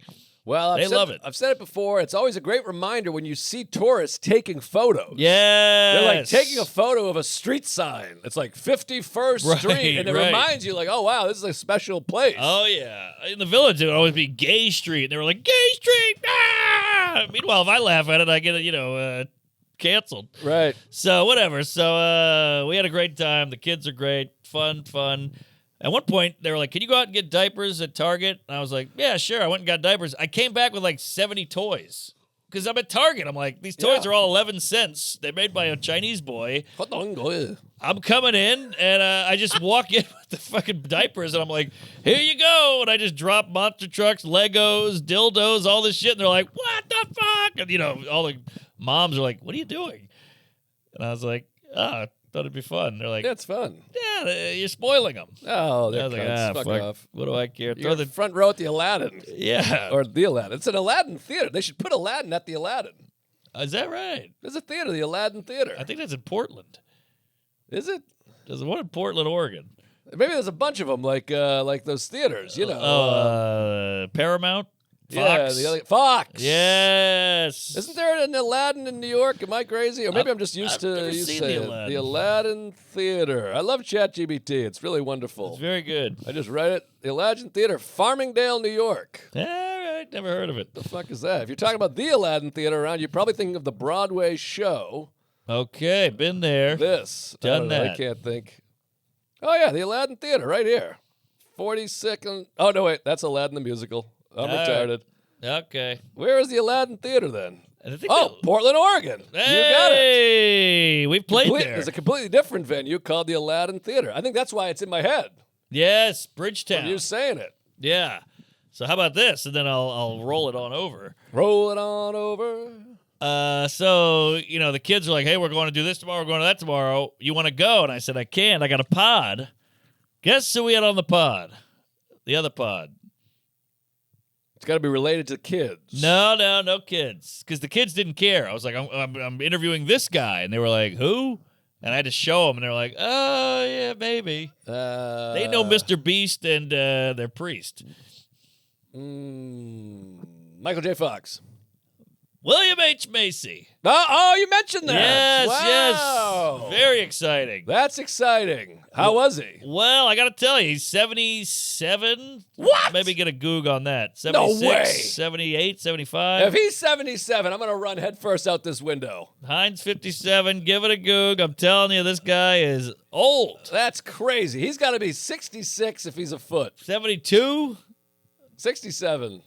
Well, They love it. I've said it before. It's always a great reminder when you see tourists taking photos. Yeah. They're like taking a photo of a street sign. It's like 51st Right, Street. And it right. reminds you, like, oh, wow, this is a special place. Oh, yeah. In the village, it would always be Gay Street. And they were like, "Gay Street! Ah!" Meanwhile, if I laugh at it, I get, canceled. Right. So, whatever. So, we had a great time. The kids are great. Fun. At one point, they were like, "Can you go out and get diapers at Target?" And I was like, "Yeah, sure." I went and got diapers. I came back with like 70 toys. because I'm at Target. I'm like, these toys Yeah. are all 11 cents. They're made by a Chinese boy. Yeah. I'm coming in, and I just walk in with the fucking diapers, and I'm like, here you go. And I just drop monster trucks, Legos, dildos, all this shit. And they're like, what the fuck? And, all the moms are like, what are you doing? And I was like, I thought it'd be fun. They're like, Yeah, it's fun. yeah, you're spoiling them. Oh, I they're was like, cunts. Fuck off. What do I care? You're the front row at the Aladdin. Yeah. Or the Aladdin. It's an Aladdin theater. They should put Aladdin at the Aladdin. Is that right? There's a theater, the Aladdin Theater. I think that's in Portland. Is it? There's one in Portland, Oregon. Maybe there's a bunch of them, like those theaters, Paramount? Yeah, Fox? the other Fox. Yes. Isn't there an Aladdin in New York? Am I crazy? Or maybe I'm just used I've to never used seen to the it. Aladdin. The Aladdin Theater. I love ChatGPT. It's really wonderful. It's very good. I just read it. The Aladdin Theater, Farmingdale, New York. All right. Never heard of it. The fuck is that? If you're talking about the Aladdin Theater around, you're probably thinking of the Broadway show. Okay. Been there. This. I Done don't know, I that. can't think. Oh, yeah, the Aladdin Theater right here. 42nd. Oh, no, wait. That's Aladdin the Musical. I'm All right. retarded. Okay. Where is the Aladdin Theater then? And I think Oh, Portland, Oregon. You got it. Hey, we've played there. There's a completely different venue called the Aladdin Theater. I think that's why it's in my head. Yes, From Bridgetown. you saying it. Yeah. So how about this? And then I'll roll it on over. Roll it on over. So, the kids are like, hey, we're going to do this tomorrow. We're going to that tomorrow. You want to go? And I said, I can't. I got a pod. Guess who we had on the pod? The other pod. It's got to be related to kids. No kids. Because the kids didn't care. I was like, I'm interviewing this guy. And they were like, who? And I had to show them. And they're like, oh, yeah, maybe. They know Mr. Beast and their priest. Michael J. Fox. William H. Macy. Oh, you mentioned that. Yes, Wow. yes. Very exciting. That's exciting. How was he? Well, I got to tell you, he's 77. What? Maybe get a goog on that. No 76, way. 78, 75. If he's 77, I'm going to run headfirst out this window. Heinz 57. Give it a goog. I'm telling you, this guy is old. That's crazy. He's got to be 66 if he's a foot. 72. 67.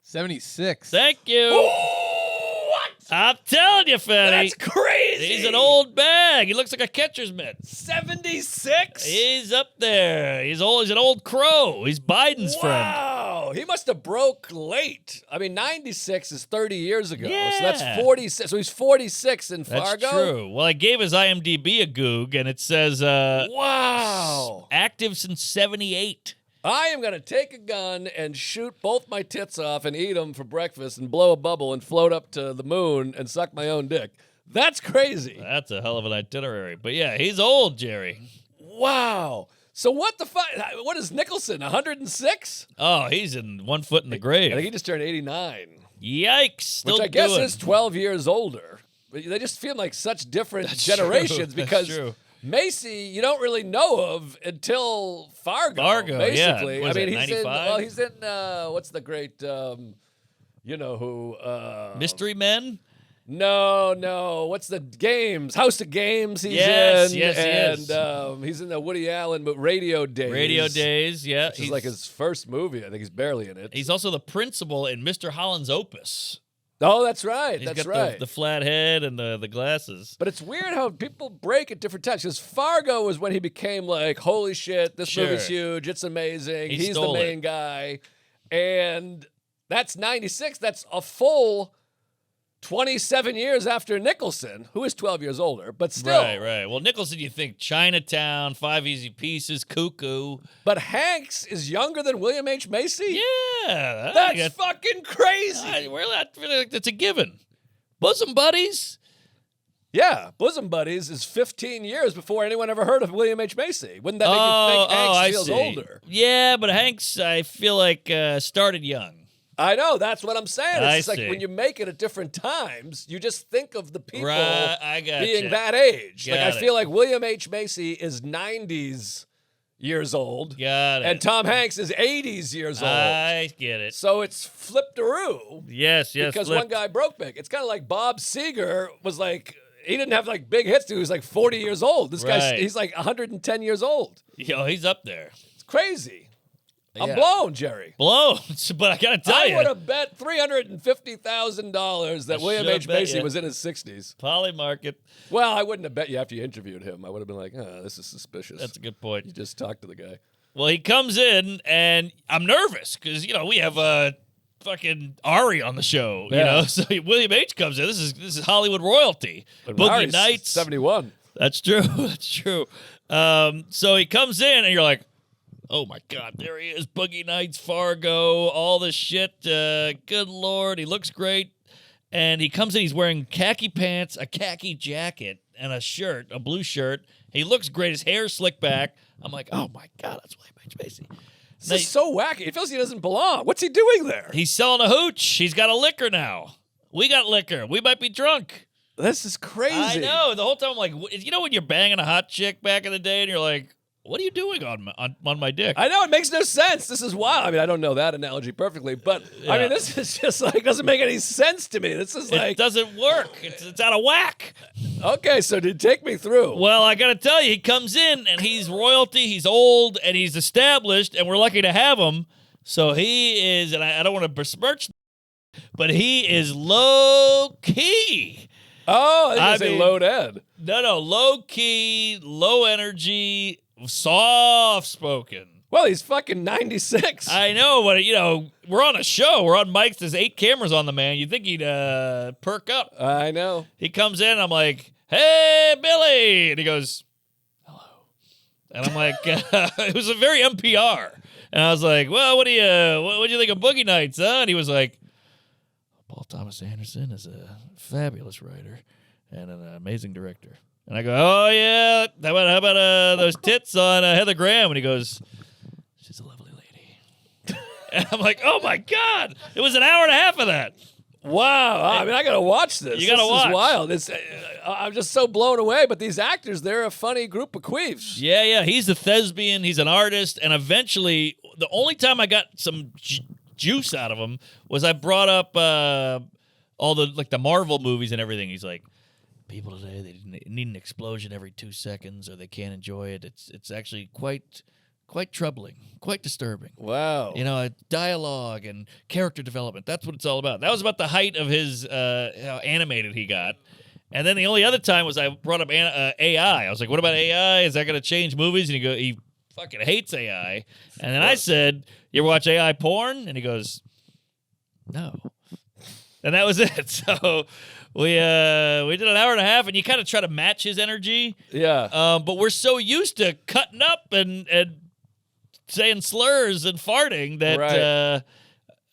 76. Thank you. What? I'm telling you, Fetty. That's crazy. He's an old bag. He looks like a catcher's mitt. 76? He's up there. He's old. He's an old crow. He's Biden's friend. Wow. He must have broke late. I mean, 96 is 30 years ago. So Yeah. that's 46. So he's 46 in That's Fargo? true. Well, I gave his IMDb a goog, and it says Wow. active since 78. I am going to take a gun and shoot both my tits off and eat them for breakfast and blow a bubble and float up to the moon and suck my own dick. That's crazy. That's a hell of an itinerary. But yeah, he's old, Jerry. Wow. So what the fuck? What is Nicholson, 106? Oh, he's in 1 foot in the I think grave. he just turned 89, Yikes. Still which I guess doing. is 12 years older. But they just feel like such different That's generations true. because That's true. Macy, you don't really know of until Fargo. Fargo, yeah. basically. What is I mean, that, he's in. 95? Well, he's in. What's the great? You know who? Mystery Men? No. What's the games? House of Games. He's Yes, in. yes, he and is. he's in the Woody Allen Radio Days. Radio Days, yeah. Which is like his first movie. I think he's barely in it. He's also the principal in Mr. Holland's Opus. Oh, that's right. He's That's got right. the flat head and the glasses. But it's weird how people break at different times. Because Fargo was when he became like, holy shit, this Sure. movie's huge. It's amazing. He He's the stole main guy. And that's 96. That's a full 27 years after Nicholson, who is 12 years older, but still. Right. Well, Nicholson, you think Chinatown, Five Easy Pieces, Cuckoo. But Hanks is younger than William H. Macy? Yeah. That's fucking crazy. I feel like that's a given. Bosom buddies? Yeah, Bosom Buddies is 15 years before anyone ever heard of William H. Macy. Wouldn't that make you think Hanks I feels see. older? Yeah, but Hanks, I feel like, started young. I know, that's what I'm saying. It's I just like see. when you make it at different times, you just think of the people Right, I gotcha. being that age. Like I Got it. feel like William H. Macy is 90s years old. Got it. And Tom Hanks is 80s years old. I get it. So it's flipped-a-roo Yes, because flip. one guy broke big. It's kind of like Bob Seger was like, he didn't have like big hits. He was like 40 years old. This guy's, Right. he's like 110 years old. Yo, he's up there. It's crazy. I'm blown, Jerry. Blown. But I got to tell you. I would have bet $350,000 that William H. Macy you. was in his 60s. Polymarket. Well, I wouldn't have bet you after you interviewed him. I would have been like, this is suspicious. That's a good point. You just talked to the guy. Well, he comes in, and I'm nervous because, we have fucking Ari on the show, So William H. comes in. This is Hollywood royalty. But Boogie Ari's Nights. 71. That's true. That's true. So he comes in, and you're like, oh, my God, there he is. Boogie Nights, Fargo, all this shit. Good Lord. He looks great. And he comes in, he's wearing khaki pants, a khaki jacket, and a shirt, a blue shirt. He looks great. His hair's slicked back. I'm like, oh, my God, that's William H. Macy. This is so wacky. It feels he doesn't belong. What's he doing there? He's selling a hooch. He's got a liquor now. We got liquor. We might be drunk. This is crazy. I know. The whole time I'm like, when you're banging a hot chick back in the day and you're like, what are you doing on my dick? I know. It makes no sense. This is wild. I mean, I don't know that analogy perfectly, but I mean, this is just like, doesn't make any sense to me. This is like. It doesn't work. It's out of whack. Okay, so take me through. Well, I got to tell you, he comes in and he's royalty. He's old and he's established, and we're lucky to have him. So he is, and I don't want to besmirch, but he is low key. Oh, I say low ed. No, low key, low energy, soft spoken. Well, he's fucking 96. I know, but we're on a show. We're on mics. There's 8 cameras on the man. You'd think he'd perk up. I know. He comes in. I'm like, "Hey, Billy," and he goes, "Hello," and I'm like, "It was a very NPR." And I was like, "Well, what do you think of Boogie Nights, huh?" And he was like, "Paul Thomas Anderson is a fabulous writer and an amazing director." And I go, "Oh yeah, how about those tits on Heather Graham?" And he goes, "She's a lovely lady." And I'm like, "Oh my God!" It was an hour and a half of that. Wow. I mean, I got to watch this. You got to watch. This is wild. I'm just so blown away. But these actors, they're a funny group of queefs. Yeah. He's a thespian. He's an artist. And eventually, the only time I got some juice out of him was I brought up all the Marvel movies and everything. He's like, people today, they need an explosion every 2 seconds or they can't enjoy it. It's actually quite troubling, quite disturbing. Wow. Dialogue and character development. That's what it's all about. That was about the height of his how animated he got. And then the only other time was I brought up AI. I was like, what about AI? Is that going to change movies? And he fucking hates AI. And then I said, you ever watch AI porn? And he goes, no. And that was it. So we did an hour and a half, and you kind of try to match his energy. Yeah. But we're so used to cutting up and saying slurs and farting that Right.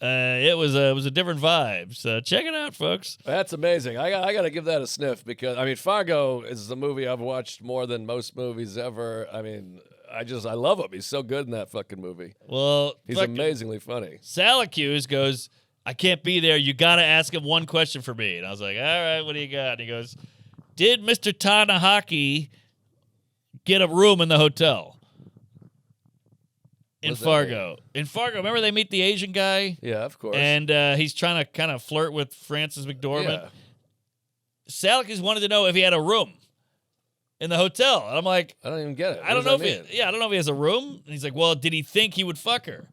it was a different vibe. So check it out, folks. That's amazing. I got to give that a sniff because, I mean, Fargo is a movie I've watched more than most movies ever. I mean, I love him. He's so good in that fucking movie. Well, He's amazingly funny. Salacuse goes, I can't be there. You got to ask him one question for me. And I was like, all right, what do you got? And he goes, did Mr. Tanahaki get a room in the hotel? In Fargo. In Fargo, remember they meet the Asian guy? Yeah, of course. And he's trying to kind of flirt with Frances McDormand. Yeah. Salacuse wanted to know if he had a room in the hotel. And I'm like, I don't even get it. I don't know if he has a room. And he's like, well, did he think he would fuck her?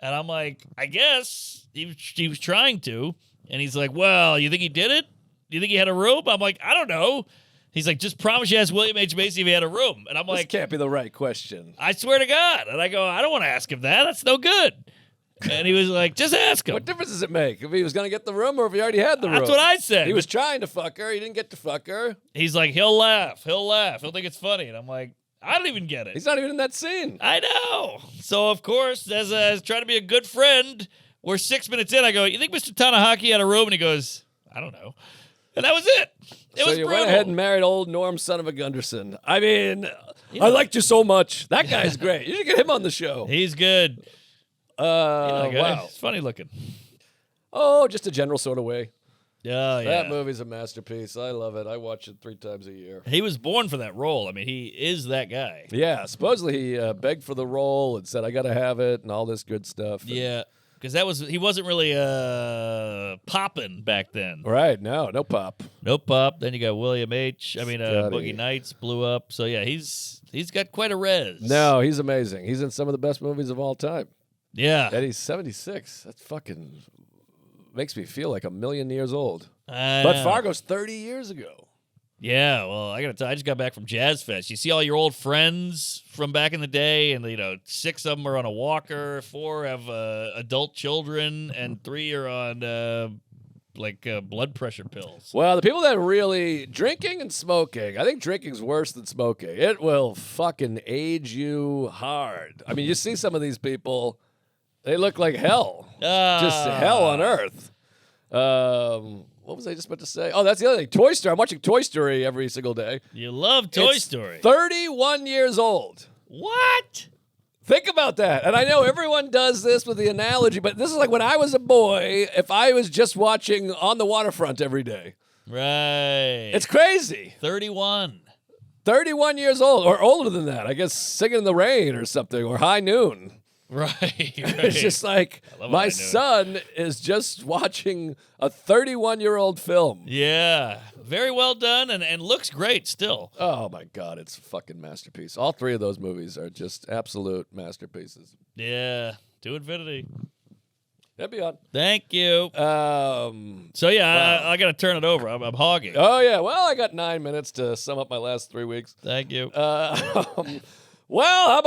And I'm like, I guess he was trying to. And he's like, well, you think he did it? Do you think he had a room? I'm like, I don't know. He's like, just promise you ask William H. Macy if he had a room. And I'm This like, can't be the right question. I swear to God. And I go, I don't want to ask him that. That's no good. And he was like, just ask him. What difference does it make if he was going to get the room or if he already had the room? That's what I said. He was trying to fuck her. He didn't get to fuck her. He's like, he'll laugh. He'll think it's funny. And I'm like, I don't even get it. He's not even in that scene. I know. So, of course, as trying to be a good friend, we're 6 minutes in. I go, you think Mr. Tanahaki had a room? And he goes, I don't know. And that was it. It was you brutal. went ahead and married old Norm, son of a Gunderson. I mean, I liked you so much. That guy's great. You should get him on the show. He's good. Wow. He's funny looking. Oh, just a general sort of way. Oh, yeah. That movie's a masterpiece. I love it. I watch it 3 times a year. He was born for that role. I mean, he is that guy. Yeah, supposedly he begged for the role and said, I got to have it and all this good stuff. And Yeah. Because he wasn't really popping back then. right, no pop. No pop. Then you got William H. Scotty. Boogie Nights blew up. So yeah, he's got quite a res. No, he's amazing. He's in some of the best movies of all time. Yeah. And he's 76. That's fucking makes me feel like a million years old. I But know. Fargo's 30 years ago. Yeah, well, I gotta tell you, I just got back from Jazz Fest. You see all your old friends from back in the day, and 6 of them are on a walker, 4 have adult children, and 3 are on blood pressure pills. Well, the people that really drinking and smoking, I think drinking's worse than smoking. It will fucking age you hard. I mean, you see some of these people, they look like hell. Just hell on earth. What was I just about to say? Oh, that's the other thing. Toy Story. I'm watching Toy Story every single day. You love Toy It's Story. 31 years old. What? Think about that. And I know everyone does this with the analogy, but this is like when I was a boy, if I was just watching On the Waterfront every day. Right. It's crazy. 31. 31 years old, or older than that. I guess Singing in the Rain or something, or High Noon. Right. It's just like love my High Noon. son is just watching a 31-year-old film. Yeah. Very well done and looks great still. Oh my God, it's a fucking masterpiece. All 3 of those movies are just absolute masterpieces. Yeah. To infinity. That'd be on. Thank you. So, yeah, I got to turn it over. I'm hogging. Oh yeah. Well, I got 9 minutes to sum up my last 3 weeks. Thank you. Well, how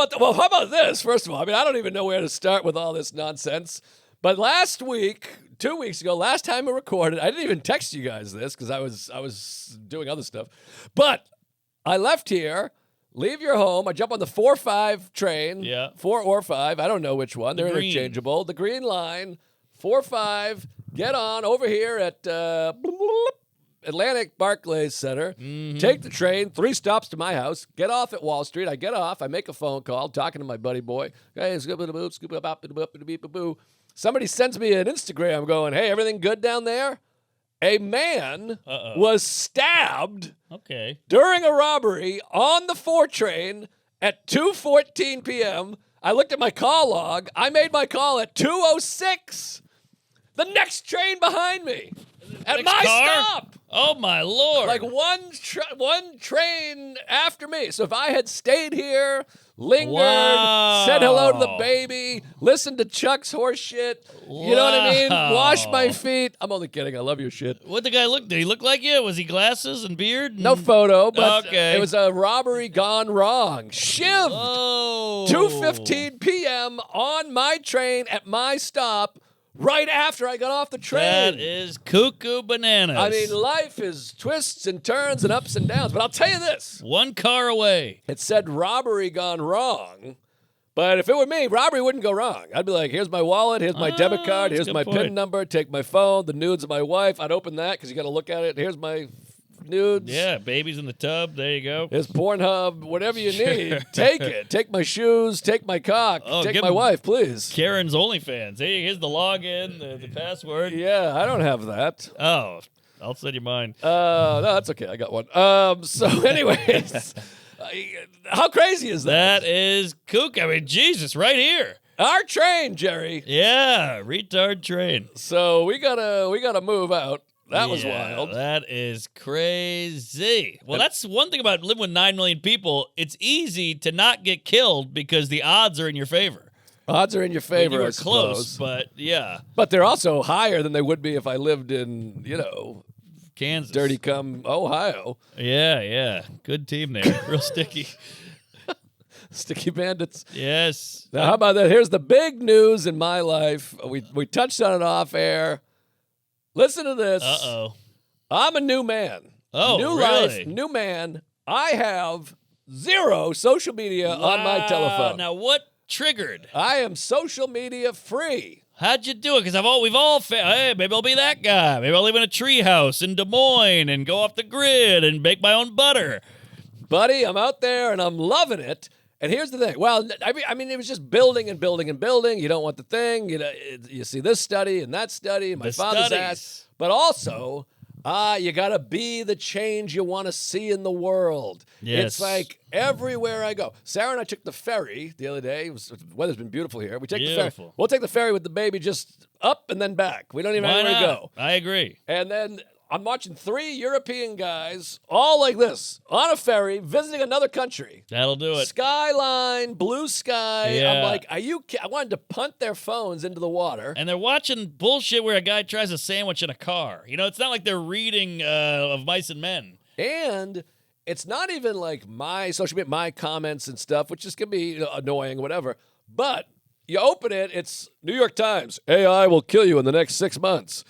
about this? First of all, I mean, I don't even know where to start with all this nonsense. But last week, 2 weeks ago, last time we recorded, I didn't even text you guys this because I was doing other stuff. But I left here, leave your home. I jump on the 4-5 train. Yeah. 4 or 5. I don't know which one. They're green. interchangeable. The green line, 4-5. Get on over here at Atlantic Barclays Center. Take the train, 3 stops to my house. Get off at Wall Street. I get off. I make a phone call, talking to my buddy boy. Hey, somebody sends me an Instagram going, hey, everything good down there? A man was stabbed Okay. during a robbery on the 4 train at 2:14 p.m. I looked at my call log. I made my call at 2:06. The next train behind me. At Next my car? stop. Oh, my Lord. Like one train after me. So if I had stayed here, lingered, Wow. said hello to the baby, listened to Chuck's horse shit, you know what I mean? Wow. Wash my feet. I'm only kidding. I love your shit. What'd the guy look? Did he look like you? Was he glasses and beard? No photo, but Okay. it was a robbery gone wrong. Shiv. Oh. 2:15 p.m. on my train at my stop right after I got off the train. That is cuckoo bananas. I mean, life is twists and turns and ups and downs. But I'll tell you this. 1 car away. It said robbery gone wrong. But if it were me, robbery wouldn't go wrong. I'd be like, here's my wallet, here's my debit card, that's here's a good my point. PIN number, take my phone, the nudes of my wife. I'd open that because you got to look at it. Here's my nudes. Yeah, babies in the tub. There you go. Here's Pornhub, whatever you need. Take it. Take my shoes, take my cock, Oh, take give my him- wife, please. Karen's OnlyFans. Hey, here's the login, the password. Yeah, I don't have that. Oh, I'll send you mine. No, that's okay. I got one. So anyways, how crazy is that? That is kook. I mean, Jesus, right here. Our train, Jerry. Yeah, retard train. So we gotta move out. That was Yeah, wild. That is crazy. Well, that's one thing about living with 9 million people. It's easy to not get killed because the odds are in your favor. Odds are in your favor, You I were close, suppose. but yeah, But they're also higher than they would be if I lived in, Kansas. dirty cum Ohio. Yeah. Good team there. Real sticky. Sticky bandits. Yes. Now, how about that? Here's the big news in my life. We touched on it off air. Listen to this. Uh-oh. I'm a new man. Oh, new really? life, new man. I have 0 social media on my Wow. telephone. Now, what triggered? I am social media free. How'd you do it? Because we've all hey, maybe I'll be that guy. Maybe I'll live in a treehouse in Des Moines and go off the grid and bake my own butter. Buddy, I'm out there and I'm loving it. And here's the thing. Well, I mean, it was just building and building and building. You don't want the thing. You see this study and that study and my The father's studies. ass. But also, you got to be the change you want to see in the world. Yes. It's like everywhere I go. Sarah and I took the ferry the other day. The weather's been beautiful here. We take the ferry. Beautiful. We'll take the ferry with the baby just up and then back. We don't even Why know where to not? go. I agree. And then I'm watching 3 European guys, all like this, on a ferry, visiting another country. That'll do it. Skyline, blue sky. Yeah. I'm like, are you I wanted to punt their phones into the water. And they're watching bullshit where a guy tries a sandwich in a car. You know, it's not like they're reading of Mice and Men. And it's not even like my social media, my comments and stuff, which just can be annoying or whatever. But you open it, it's New York Times. AI will kill you in the next 6 months.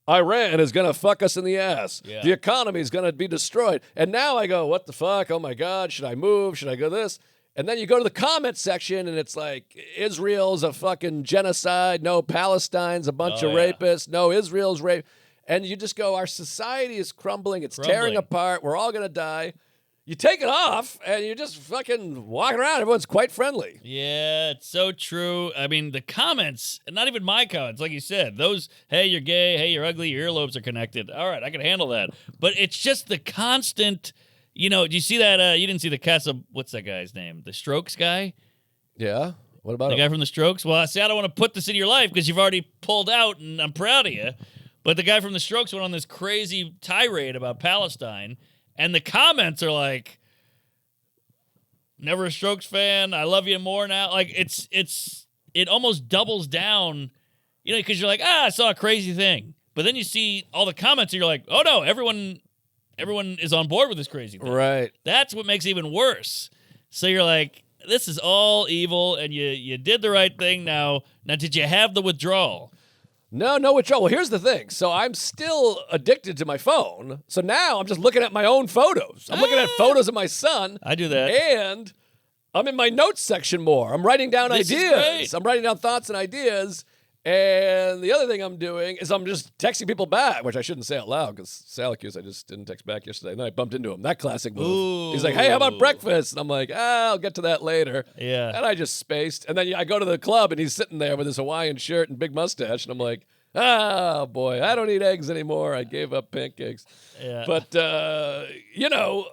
Iran is going to fuck us in the ass. Yeah. The economy is going to be destroyed. And now I go, what the fuck? Oh, my God. Should I move? Should I go this? And then you go to the comment section, and it's like, Israel's a fucking genocide. No, Palestine's a bunch of rapists. No, Israel's rape. And you just go, our society is crumbling. It's tearing apart. We're all going to die. You take it off, and you're just fucking walking around. Everyone's quite friendly. Yeah, it's so true. I mean, the comments, and not even my comments, like you said, those, hey, you're gay, hey, you're ugly, your earlobes are connected. All right, I can handle that. But it's just the constant, you know, do you see that? You didn't see the Casa, what's that guy's name? The Strokes guy? Yeah? What about The guy from the Strokes? Well, I see, I don't want to put this in your life because you've already pulled out, and I'm proud of you. But the guy from the Strokes went on this crazy tirade about Palestine. And the comments are like, never a Strokes fan. I love you more now. Like it almost doubles down, you know, because you're like, I saw a crazy thing. But then you see all the comments and you're like, oh no, everyone is on board with this crazy thing. Right. That's what makes it even worse. So you're like, this is all evil and you did the right thing now. Now, did you have the withdrawal? No withdrawal. Well, here's the thing. So I'm still addicted to my phone. So now I'm just looking at my own photos. I'm looking at photos of my son. I do that. And I'm in my notes section more. I'm writing down This is ideas. great. I'm writing down thoughts and ideas. And the other thing I'm doing is I'm just texting people back, which I shouldn't say out loud because Syracuse, I just didn't text back yesterday. And then I bumped into him. That classic move. Ooh. He's like, hey, how about breakfast? And I'm like, I'll get to that later. Yeah. And I just spaced. And then I go to the club and he's sitting there with his Hawaiian shirt and big mustache. And I'm like, oh, boy, I don't eat eggs anymore. I gave up pancakes. Yeah. But, you know,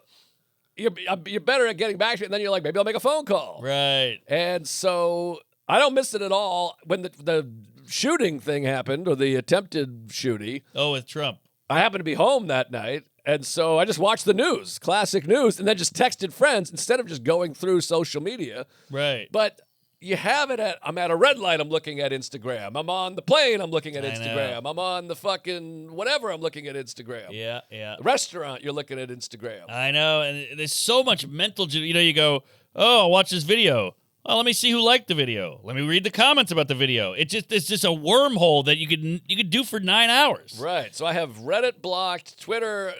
you're better at getting back to it. And then you're like, maybe I'll make a phone call. Right. And so I don't miss it at all. When the shooting thing happened, or the attempted shooting, Oh, with Trump. I happened to be home that night. And so I just watched the news, classic news, and then just texted friends instead of just going through social media. Right. But you have it I'm at a red light, I'm looking at Instagram. I'm on the plane, I'm looking at I Instagram. know. I'm on the fucking whatever, I'm looking at Instagram. Yeah. The restaurant, you're looking at Instagram. I know, and there's so much mental. You know, you go, oh, I'll watch this video. Oh, let me see who liked the video. Let me read the comments about the video. It's just a wormhole that you could do for 9 hours. Right. So I have Reddit blocked, Twitter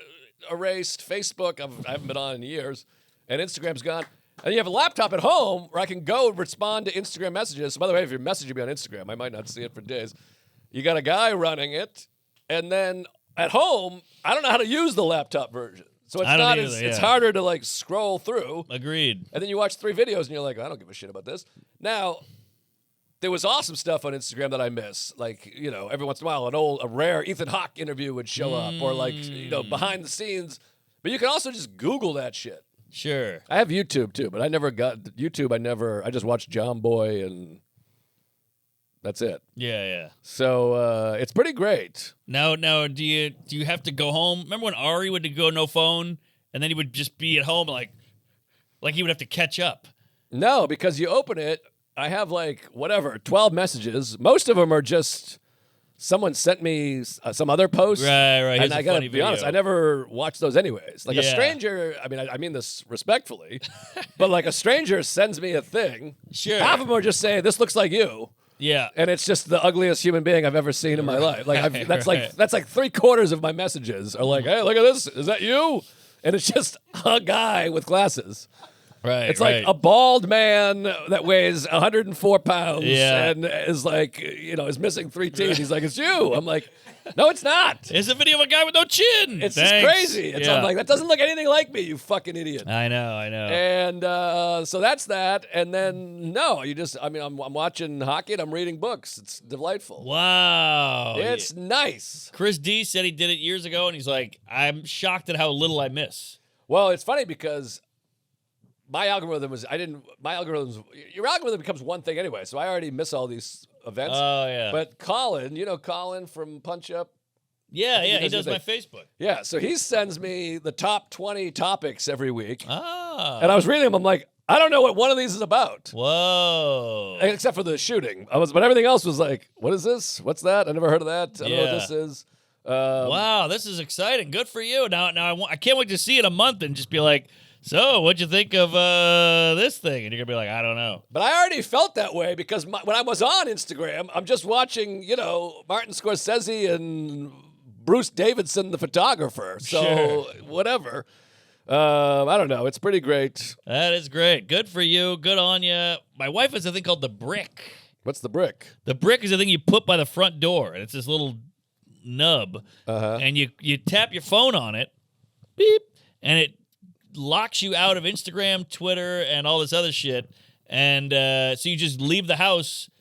erased, Facebook I haven't been on in years, and Instagram's gone. And you have a laptop at home where I can go and respond to Instagram messages. So by the way, if you're messaging me on Instagram, I might not see it for days. You got a guy running it, and then at home, I don't know how to use the laptop version. So it's I don't not either, it's yeah. harder to like scroll through. Agreed. And then you watch 3 videos and you're like, I don't give a shit about this. Now, there was awesome stuff on Instagram that I miss. Like, you know, every once in a while, a rare Ethan Hawke interview would show up, or like, you know, behind the scenes. But you can also just Google that shit. Sure. I have YouTube too, but I never got YouTube. I just watched John Boy and that's it. Yeah. So it's pretty great. Now, do you have to go home? Remember when Ari would go no phone, and then he would just be at home like he would have to catch up? No, because you open it, I have like 12 messages. Most of them are just someone sent me some other post. Right. And Here's I a gotta funny be honest, video. I never watch those anyways. Like a Yeah. stranger, I mean this respectfully, but like a stranger sends me a thing. Sure. Half of them are just saying, this looks like you. Yeah. And it's just the ugliest human being I've ever seen in my life. Like that's like 3/4 of my messages are like, hey, look at this. Is that you? And it's just a guy with glasses. Right. It's like a bald man that weighs 104 pounds Yeah. and is like, you know, is missing 3 teeth. He's like, it's you. I'm like, no, it's not. It's a video of a guy with no chin. It's Thanks. just crazy. I'm like, that doesn't look anything like me, you fucking idiot. I know. And so that's that. And then, I'm watching hockey and I'm reading books. It's delightful. Wow. It's nice. Chris D said he did it years ago, and he's like, I'm shocked at how little I miss. Well, it's funny because your algorithm becomes one thing anyway. So I already miss all these events. Oh, yeah. But Colin, you know Colin from Punch Up? Yeah, think yeah, he your does my thing. Facebook. Yeah, so he sends me the top 20 topics every week. Ah. And I was reading them. I'm like, I don't know what one of these is about. Whoa. Except for the shooting. But everything else was like, what is this? What's that? I never heard of that. I don't know what Yeah. this is. Wow, this is exciting. Good for you. Now I can't wait to see it in a month and just be like, so what'd you think of this thing? And you're going to be like, I don't know. But I already felt that way because when I was on Instagram, I'm just watching, Martin Scorsese and Bruce Davidson, the photographer. So Sure. whatever. I don't know. It's pretty great. That is great. Good for you. Good on you. My wife has a thing called the brick. What's the brick? The brick is a thing you put by the front door, and it's this little nub. And you tap your phone on it, beep, and it locks you out of Instagram, Twitter, and all this other shit. And so you just leave the house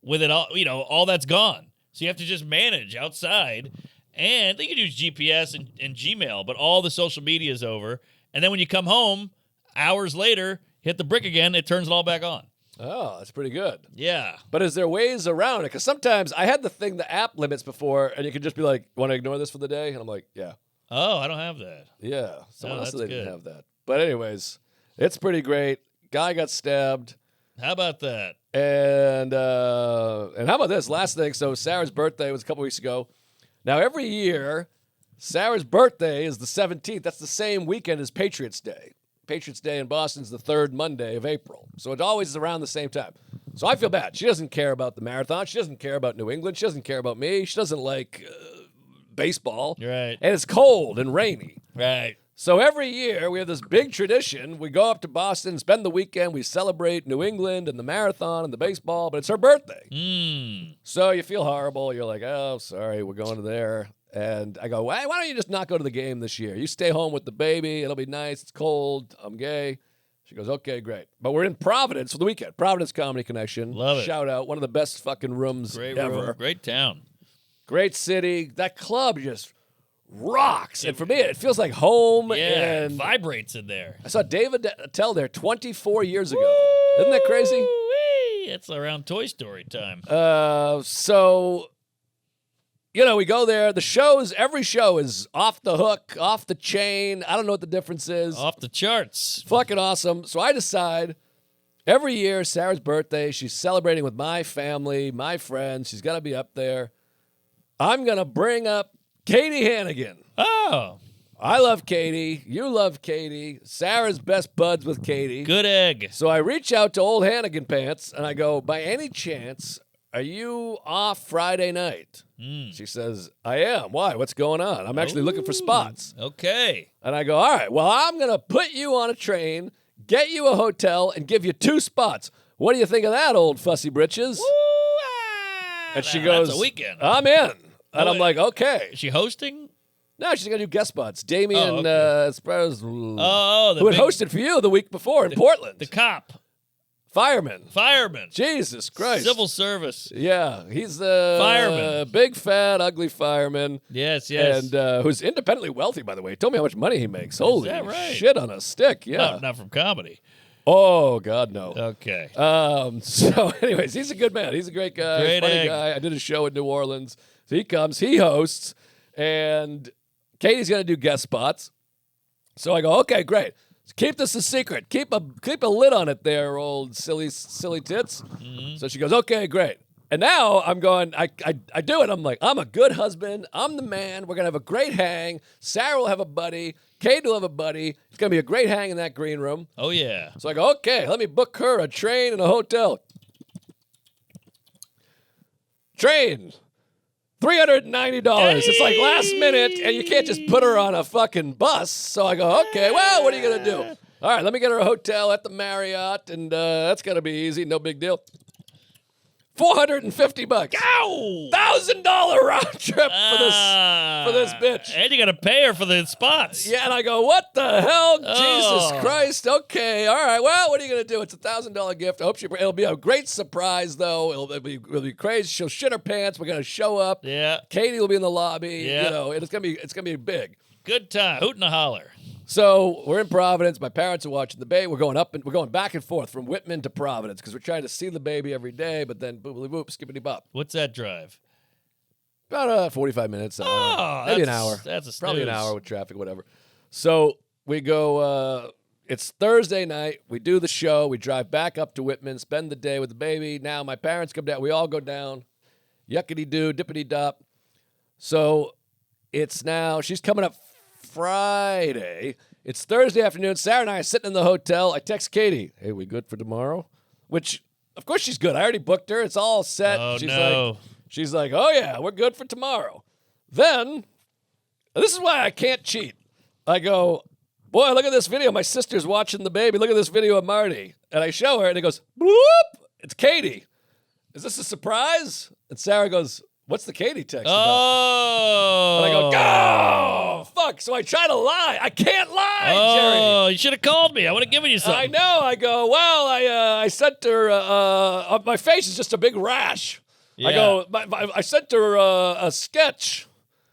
with it all, all that's gone. So you have to just manage outside. And they can use GPS and Gmail, but all the social media is over. And then when you come home, hours later, hit the brick again, it turns it all back on. Oh, that's pretty good. Yeah. But is there ways around it? Because sometimes I had the app limits before, and you could just be like, want to ignore this for the day? And I'm like, yeah. Oh, I don't have that. Yeah. Someone else that's said they didn't good. have that. But anyways, it's pretty great. Guy got stabbed. How about that? And how about this? Last thing. So Sarah's birthday was a couple weeks ago. Now, every year, Sarah's birthday is the 17th. That's the same weekend as Patriots Day. Patriots Day in Boston is the third Monday of April. So it always is around the same time. So I feel bad. She doesn't care about the marathon. She doesn't care about New England. She doesn't care about me. She doesn't like baseball. Right. And it's cold and rainy. Right. So every year we have this big tradition. We go up to Boston, spend the weekend. We celebrate New England and the marathon and the baseball, but it's her birthday. So you feel horrible. You're like, oh, sorry, we're going to there. And I go, why don't you just not go to the game this year? You stay home with the baby. It'll be nice. It's cold. I'm gay. She goes, okay, great. But we're in Providence for the weekend. Providence Comedy Connection. Love it. Shout out. One of the best fucking rooms Great ever. room. Great town. Great city. That club just rocks. And for me, it feels like home. Yeah. And Vibrates in there. I saw David Attell there 24 years ago. Isn't that crazy? Woo-wee. It's around Toy Story time. So, we go there. Every show is off the hook, off the chain. I don't know what the difference is. Off the charts. Fucking awesome. So I decide every year, Sarah's birthday, she's celebrating with my family, my friends. She's got to be up there. I'm going to bring up Katie Hannigan. Oh. I love Katie. You love Katie. Sarah's best buds with Katie. Good egg. So I reach out to old Hannigan Pants and I go, by any chance, are you off Friday night? She says, I am. Why? What's going on? I'm actually looking for spots. Okay. And I go, all right, well, I'm going to put you on a train, get you a hotel, and give you 2 spots. What do you think of that, old fussy britches? Woo-ah. And she goes, That's a weekend. I'm in. And Oh, I'm like, okay. Is she hosting? No, she's going to do guest spots. Damien, Oh, Sparrows, Oh, who had hosted for you the week before in Portland. The cop. Fireman. Jesus Christ. Civil service. Yeah, he's the Fireman. big, fat, ugly fireman. Yes. And who's independently wealthy, by the way. He told me how much money he makes. Holy that right? shit on a stick. Yeah. Not from comedy. Oh, God, no. Okay. So, anyways, he's a good man. He's a great guy. Great funny egg. guy. I did a show in New Orleans. So he comes, he hosts, and Katie's going to do guest spots. So I go, okay, great. Keep this a secret. Keep a lid on it there, old silly tits. So she goes, okay, great. And now I'm going, I do it. I'm like, I'm a good husband. I'm the man. We're going to have a great hang. Sarah will have a buddy. Kate will have a buddy. It's going to be a great hang in that green room. Oh, yeah. So I go, okay, let me book her a train and a hotel. Train. $390. It's like last minute, and you can't just put her on a fucking bus. So I go, okay, well, what are you going to do? All right, let me get her a hotel at the Marriott, and that's going to be easy, no big deal. $450. Ow! $1,000 round trip for this bitch. And you got to pay her for the spots. Yeah, and I go, what the hell? Oh. Jesus Christ. Okay, all right. Well, what are you going to do? It's a $1,000 gift. I hope it'll be a great surprise, though. It'll be crazy. She'll shit her pants. We're going to show up. Yeah. Katie will be in the lobby. Yeah. It's gonna be big. Good time. Hoot and a holler. So we're in Providence. My parents are watching the baby. We're going back and forth from Whitman to Providence because we're trying to see the baby every day. But then boop, skippity bop. What's that drive? About 45 minutes. Maybe an hour. That's a Probably an snooze. hour with traffic, whatever. So we go. It's Thursday night. We do the show. We drive back up to Whitman, spend the day with the baby. Now my parents come down. We all go down. Yuckity-doo, dippity-dop. So it's now, she's coming up Friday. It's Thursday afternoon. Sarah and I are sitting in the hotel. I text Katie, hey, we good for tomorrow? Which, of course she's good. I already booked her. It's all set. Oh, she's no. She's like, oh, yeah, we're good for tomorrow. Then, this is why I can't cheat. I go, boy, look at this video. My sister's watching the baby. Look at this video of Marty. And I show her, and it goes, bloop. It's Katie. Is this a surprise? And Sarah goes, what's the Katie text about? Oh. And I go, oh, fuck. So I try to lie. I can't lie, Jerry. Oh, you should have called me. I would have given you I something. know. I go, well, I sent her, my face is just a big rash. I Yeah. go, I sent her a sketch.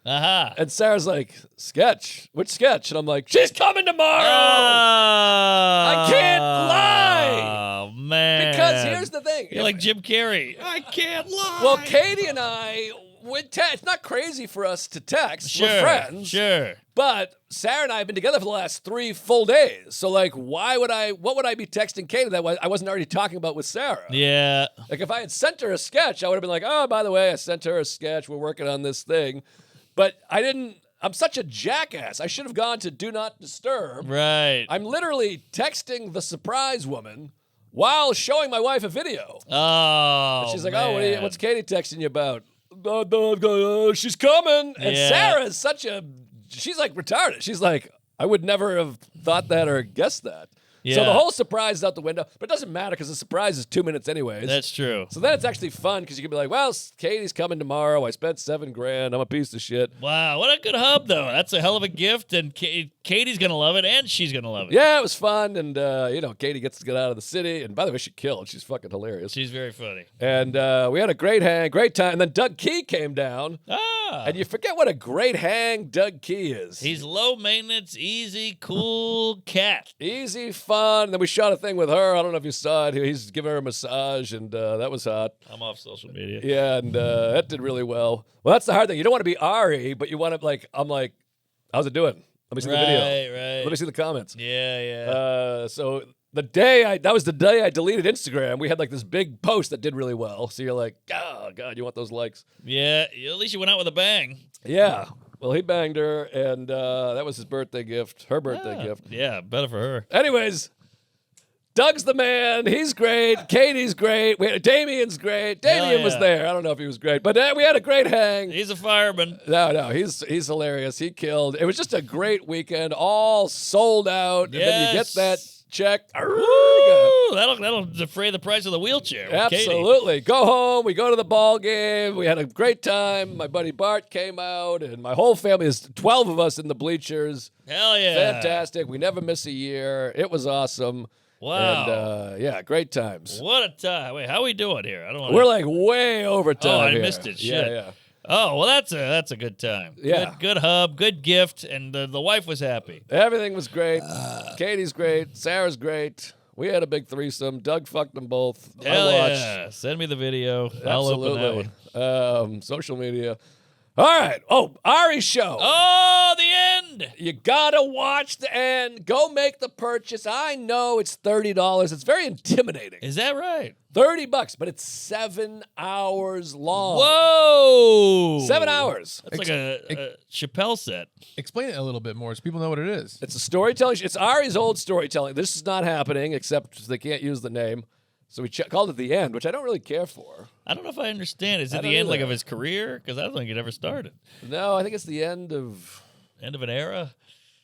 Uh-huh. And Sarah's like, sketch? Which sketch? And I'm like, she's coming tomorrow. I can't lie. Oh, man. Because here's the thing. You're like Jim Carrey. I can't lie. Well, Katie and I would it's not crazy for us to text. Sure. We're friends. Sure. But Sarah and I have been together for the last 3 full days. So, like, what would I be texting Katie that I wasn't already talking about with Sarah? Yeah. Like, if I had sent her a sketch, I would have been like, oh, by the way, I sent her a sketch. We're working on this thing. But I didn't. I'm such a jackass. I should have gone to Do Not Disturb. Right. I'm literally texting the surprise woman while showing my wife a video. Oh, And she's like, man. oh, what's Katie texting you about? She's coming. And Yeah. Sarah is she's like retarded. She's like, I would never have thought that or guessed that. So Yeah. the whole surprise is out the window, but it doesn't matter because the surprise is 2 minutes anyways. That's true. So then it's actually fun because you can be like, well, Katie's coming tomorrow. I spent $7,000. I'm a piece of shit. Wow, what a good hub, though. That's a hell of a gift, and Katie's going to love it, and she's going to love it. Yeah, it was fun. And, Katie gets to get out of the city. And by the way, she killed. She's fucking hilarious. She's very funny. And we had a great time. And then Doug Key came down. Ah. And you forget what a great hang Doug Key is. He's low maintenance, easy, cool cat. Easy, fun. And then we shot a thing with her. I don't know if you saw it. He's giving her a massage, and that was hot. I'm off social media. Yeah, and that did really well. Well, that's the hard thing. You don't want to be Ari, but you want to, I'm like, how's it doing? Let me see the video. Right. Let me see the comments. Yeah. So that was the day I deleted Instagram. We had like this big post that did really well. So you're like, oh, God, you want those likes. Yeah, at least you went out with a bang. Yeah. Well, he banged her, and that was his birthday gift, her birthday gift. Yeah, better for her. Anyways, Doug's the man. He's great. Katie's great. Damien's great. Damien was yeah. there. I don't know if he was great, but we had a great hang. He's a fireman. No, he's hilarious. He killed. It was just a great weekend, all sold out. And then you get that check. Ooh, that'll defray the price of the wheelchair. with Katie. Absolutely. Go home. We go to the ball game. We had a great time. My buddy Bart came out, and my whole family is 12 of us in the bleachers. Hell yeah. Fantastic. We never miss a year. It was awesome. Wow. And great times. What a time. Wait, how we doing here? I don't want We're like way over time. Oh, I here. missed it. Yeah, Shit. yeah. Oh, well, that's a good time. Yeah. Good hub, good gift, and the wife was happy. Everything was great. Katie's great. Sarah's great. We had a big threesome. Doug fucked them both. Hell I watched. yeah. Send me the video. I'll open that Absolutely. one. Social media. All right. Oh, Ari's show. Oh, the end. You gotta watch the end. Go make the purchase. I know it's $30. It's very intimidating. Is that right? $30, but it's 7 hours long. Whoa. 7 hours. That's like a Chappelle set. Explain it a little bit more so people know what it is. It's a storytelling. It's Ari's old storytelling. This is not happening, except they can't use the name. So we called it The End, which I don't really care for. I don't know if I understand. Is I it don't the end like either. of his career? Because I don't think it ever started. No, I think it's the end of... End of an era?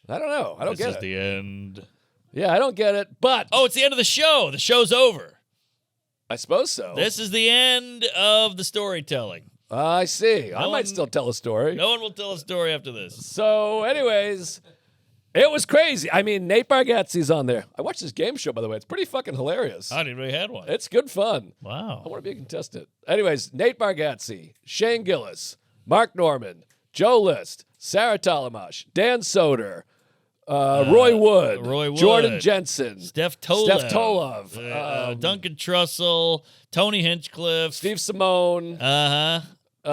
I don't know. I don't This get is it. the end. Yeah, I don't get it, but... Oh, it's the end of the show. The show's over. I suppose so. This is the end of the storytelling. I see. I No might one- still tell a story. No one will tell a story after this. So, anyways, it was crazy. I mean, Nate Bargatze's on there. I watched this game show, by the way. It's pretty fucking hilarious. I didn't really had one. It's good fun. I Wow. want to be a contestant. Anyways, Nate Bargatze, Shane Gillis, Mark Norman, Joe List, Sarah Talamash, Dan Soder, Roy Wood, Roy Wood, Jordan Jensen, Steph Tolov, Tolov, Duncan Trussell, Tony Hinchcliffe. Steve Simone, Uh-huh. The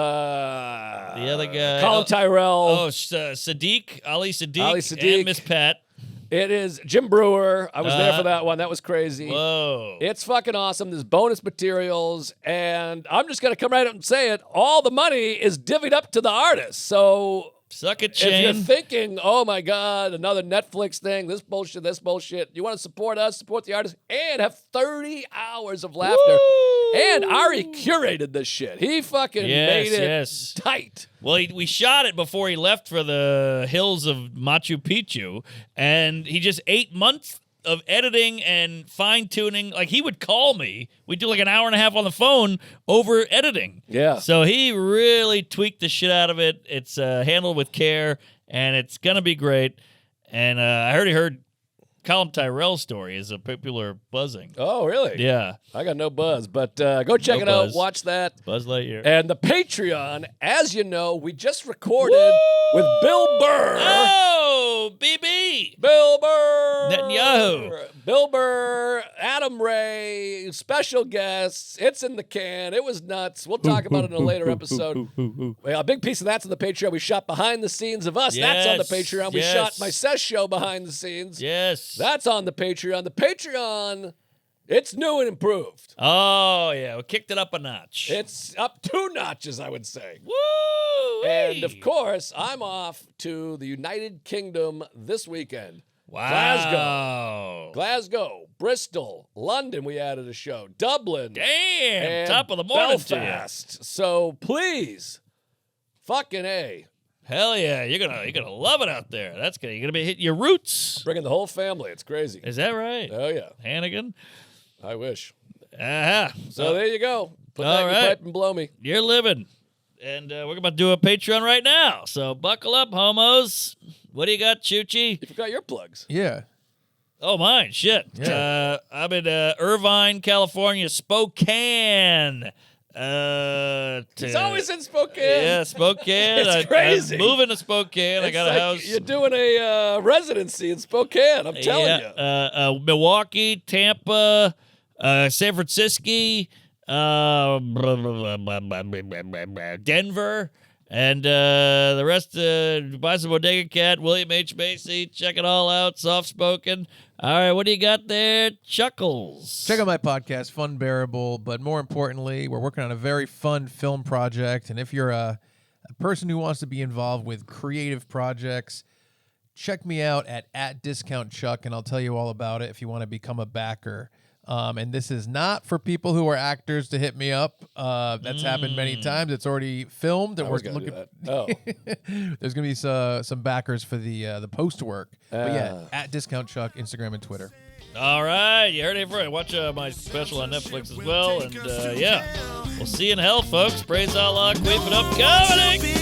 other guy. Colin Tyrell. Oh, Sadiq, Ali Sadiq, Sadiq. and Miss Pat. It is Jim Brewer. I was there for that one. That was crazy. Whoa. It's fucking awesome. There's bonus materials, and I'm just going to come right up and say it. All the money is divvied up to the artists. So Suck it, if Shane. you're thinking, oh my God, another Netflix thing, this bullshit, you want to support us, support the artists, and have 30 hours of laughter. Woo! And Ari curated this shit. He fucking made it tight. Well, we shot it before he left for the hills of Machu Picchu, and he just 8 months of editing and fine-tuning. Like, he would call me. We'd do like an hour and a half on the phone over editing. Yeah. So he really tweaked the shit out of it. It's handled with care, and it's going to be great. And I heard Colin Tyrell's story is a popular buzzing. Oh, really? Yeah. I got no buzz, but go check it out. buzz. Watch that. Buzz Lightyear. And the Patreon, as you know, we just recorded with Bill Burr. Oh, BB. Bill Burr. Netanyahu. Bill Burr, Adam Ray, special guests. It's in the can. It was nuts. We'll talk about it in a later episode. Well, a big piece of that's in the Patreon. We shot behind the scenes of us. That's on the Patreon. We shot my Sess show behind the scenes. Yes. That's on the Patreon. The Patreon, it's new and improved. Oh, yeah. We kicked it up a notch. It's up 2 notches, I would say. Woo! And of course, I'm off to the United Kingdom this weekend. Wow. Glasgow, Bristol, London, we added a show, Dublin. Damn. and Top of the morning to you. Belfast. So please, fucking A, Hell yeah. You're gonna love it out there. You're gonna be hitting your roots. bringing the whole family. It's crazy. Is that right? Oh, yeah. Hannigan? I wish. Uh-huh. So there you go. Put All that in your right. pipe and blow me. You're living. And we're about to do a Patreon right now. So buckle up, homos. What do you got, Chuchi? You forgot your plugs. Yeah. Oh, mine. Shit. Yeah. I'm in Irvine, California, Spokane. It's always in Spokane. Yeah, Spokane. It's crazy. I'm moving to Spokane. I It's got a like house. You're doing a residency in Spokane. I'm telling you. Milwaukee, Tampa, San Francisco, Denver, and the rest. Buy some Bodega Cat, William H. Macy. Check it all out. Soft spoken. All right, what do you got there? Chuckles. Check out my podcast, Fun Bearable. But more importantly, we're working on a very fun film project. And if you're a person who wants to be involved with creative projects, check me out at Discount Chuck, and I'll tell you all about it if you want to become a backer. And this is not for people who are actors to hit me up. That's happened many times. It's already filmed, and we're gonna do looking. that. Oh. There's gonna be some backers for the post work. But yeah, at Discount Chuck, Instagram and Twitter. All right, you heard it first. Watch my special on Netflix as well, and yeah, we'll see you in hell, folks. Praise Allah, queef it up, comedy.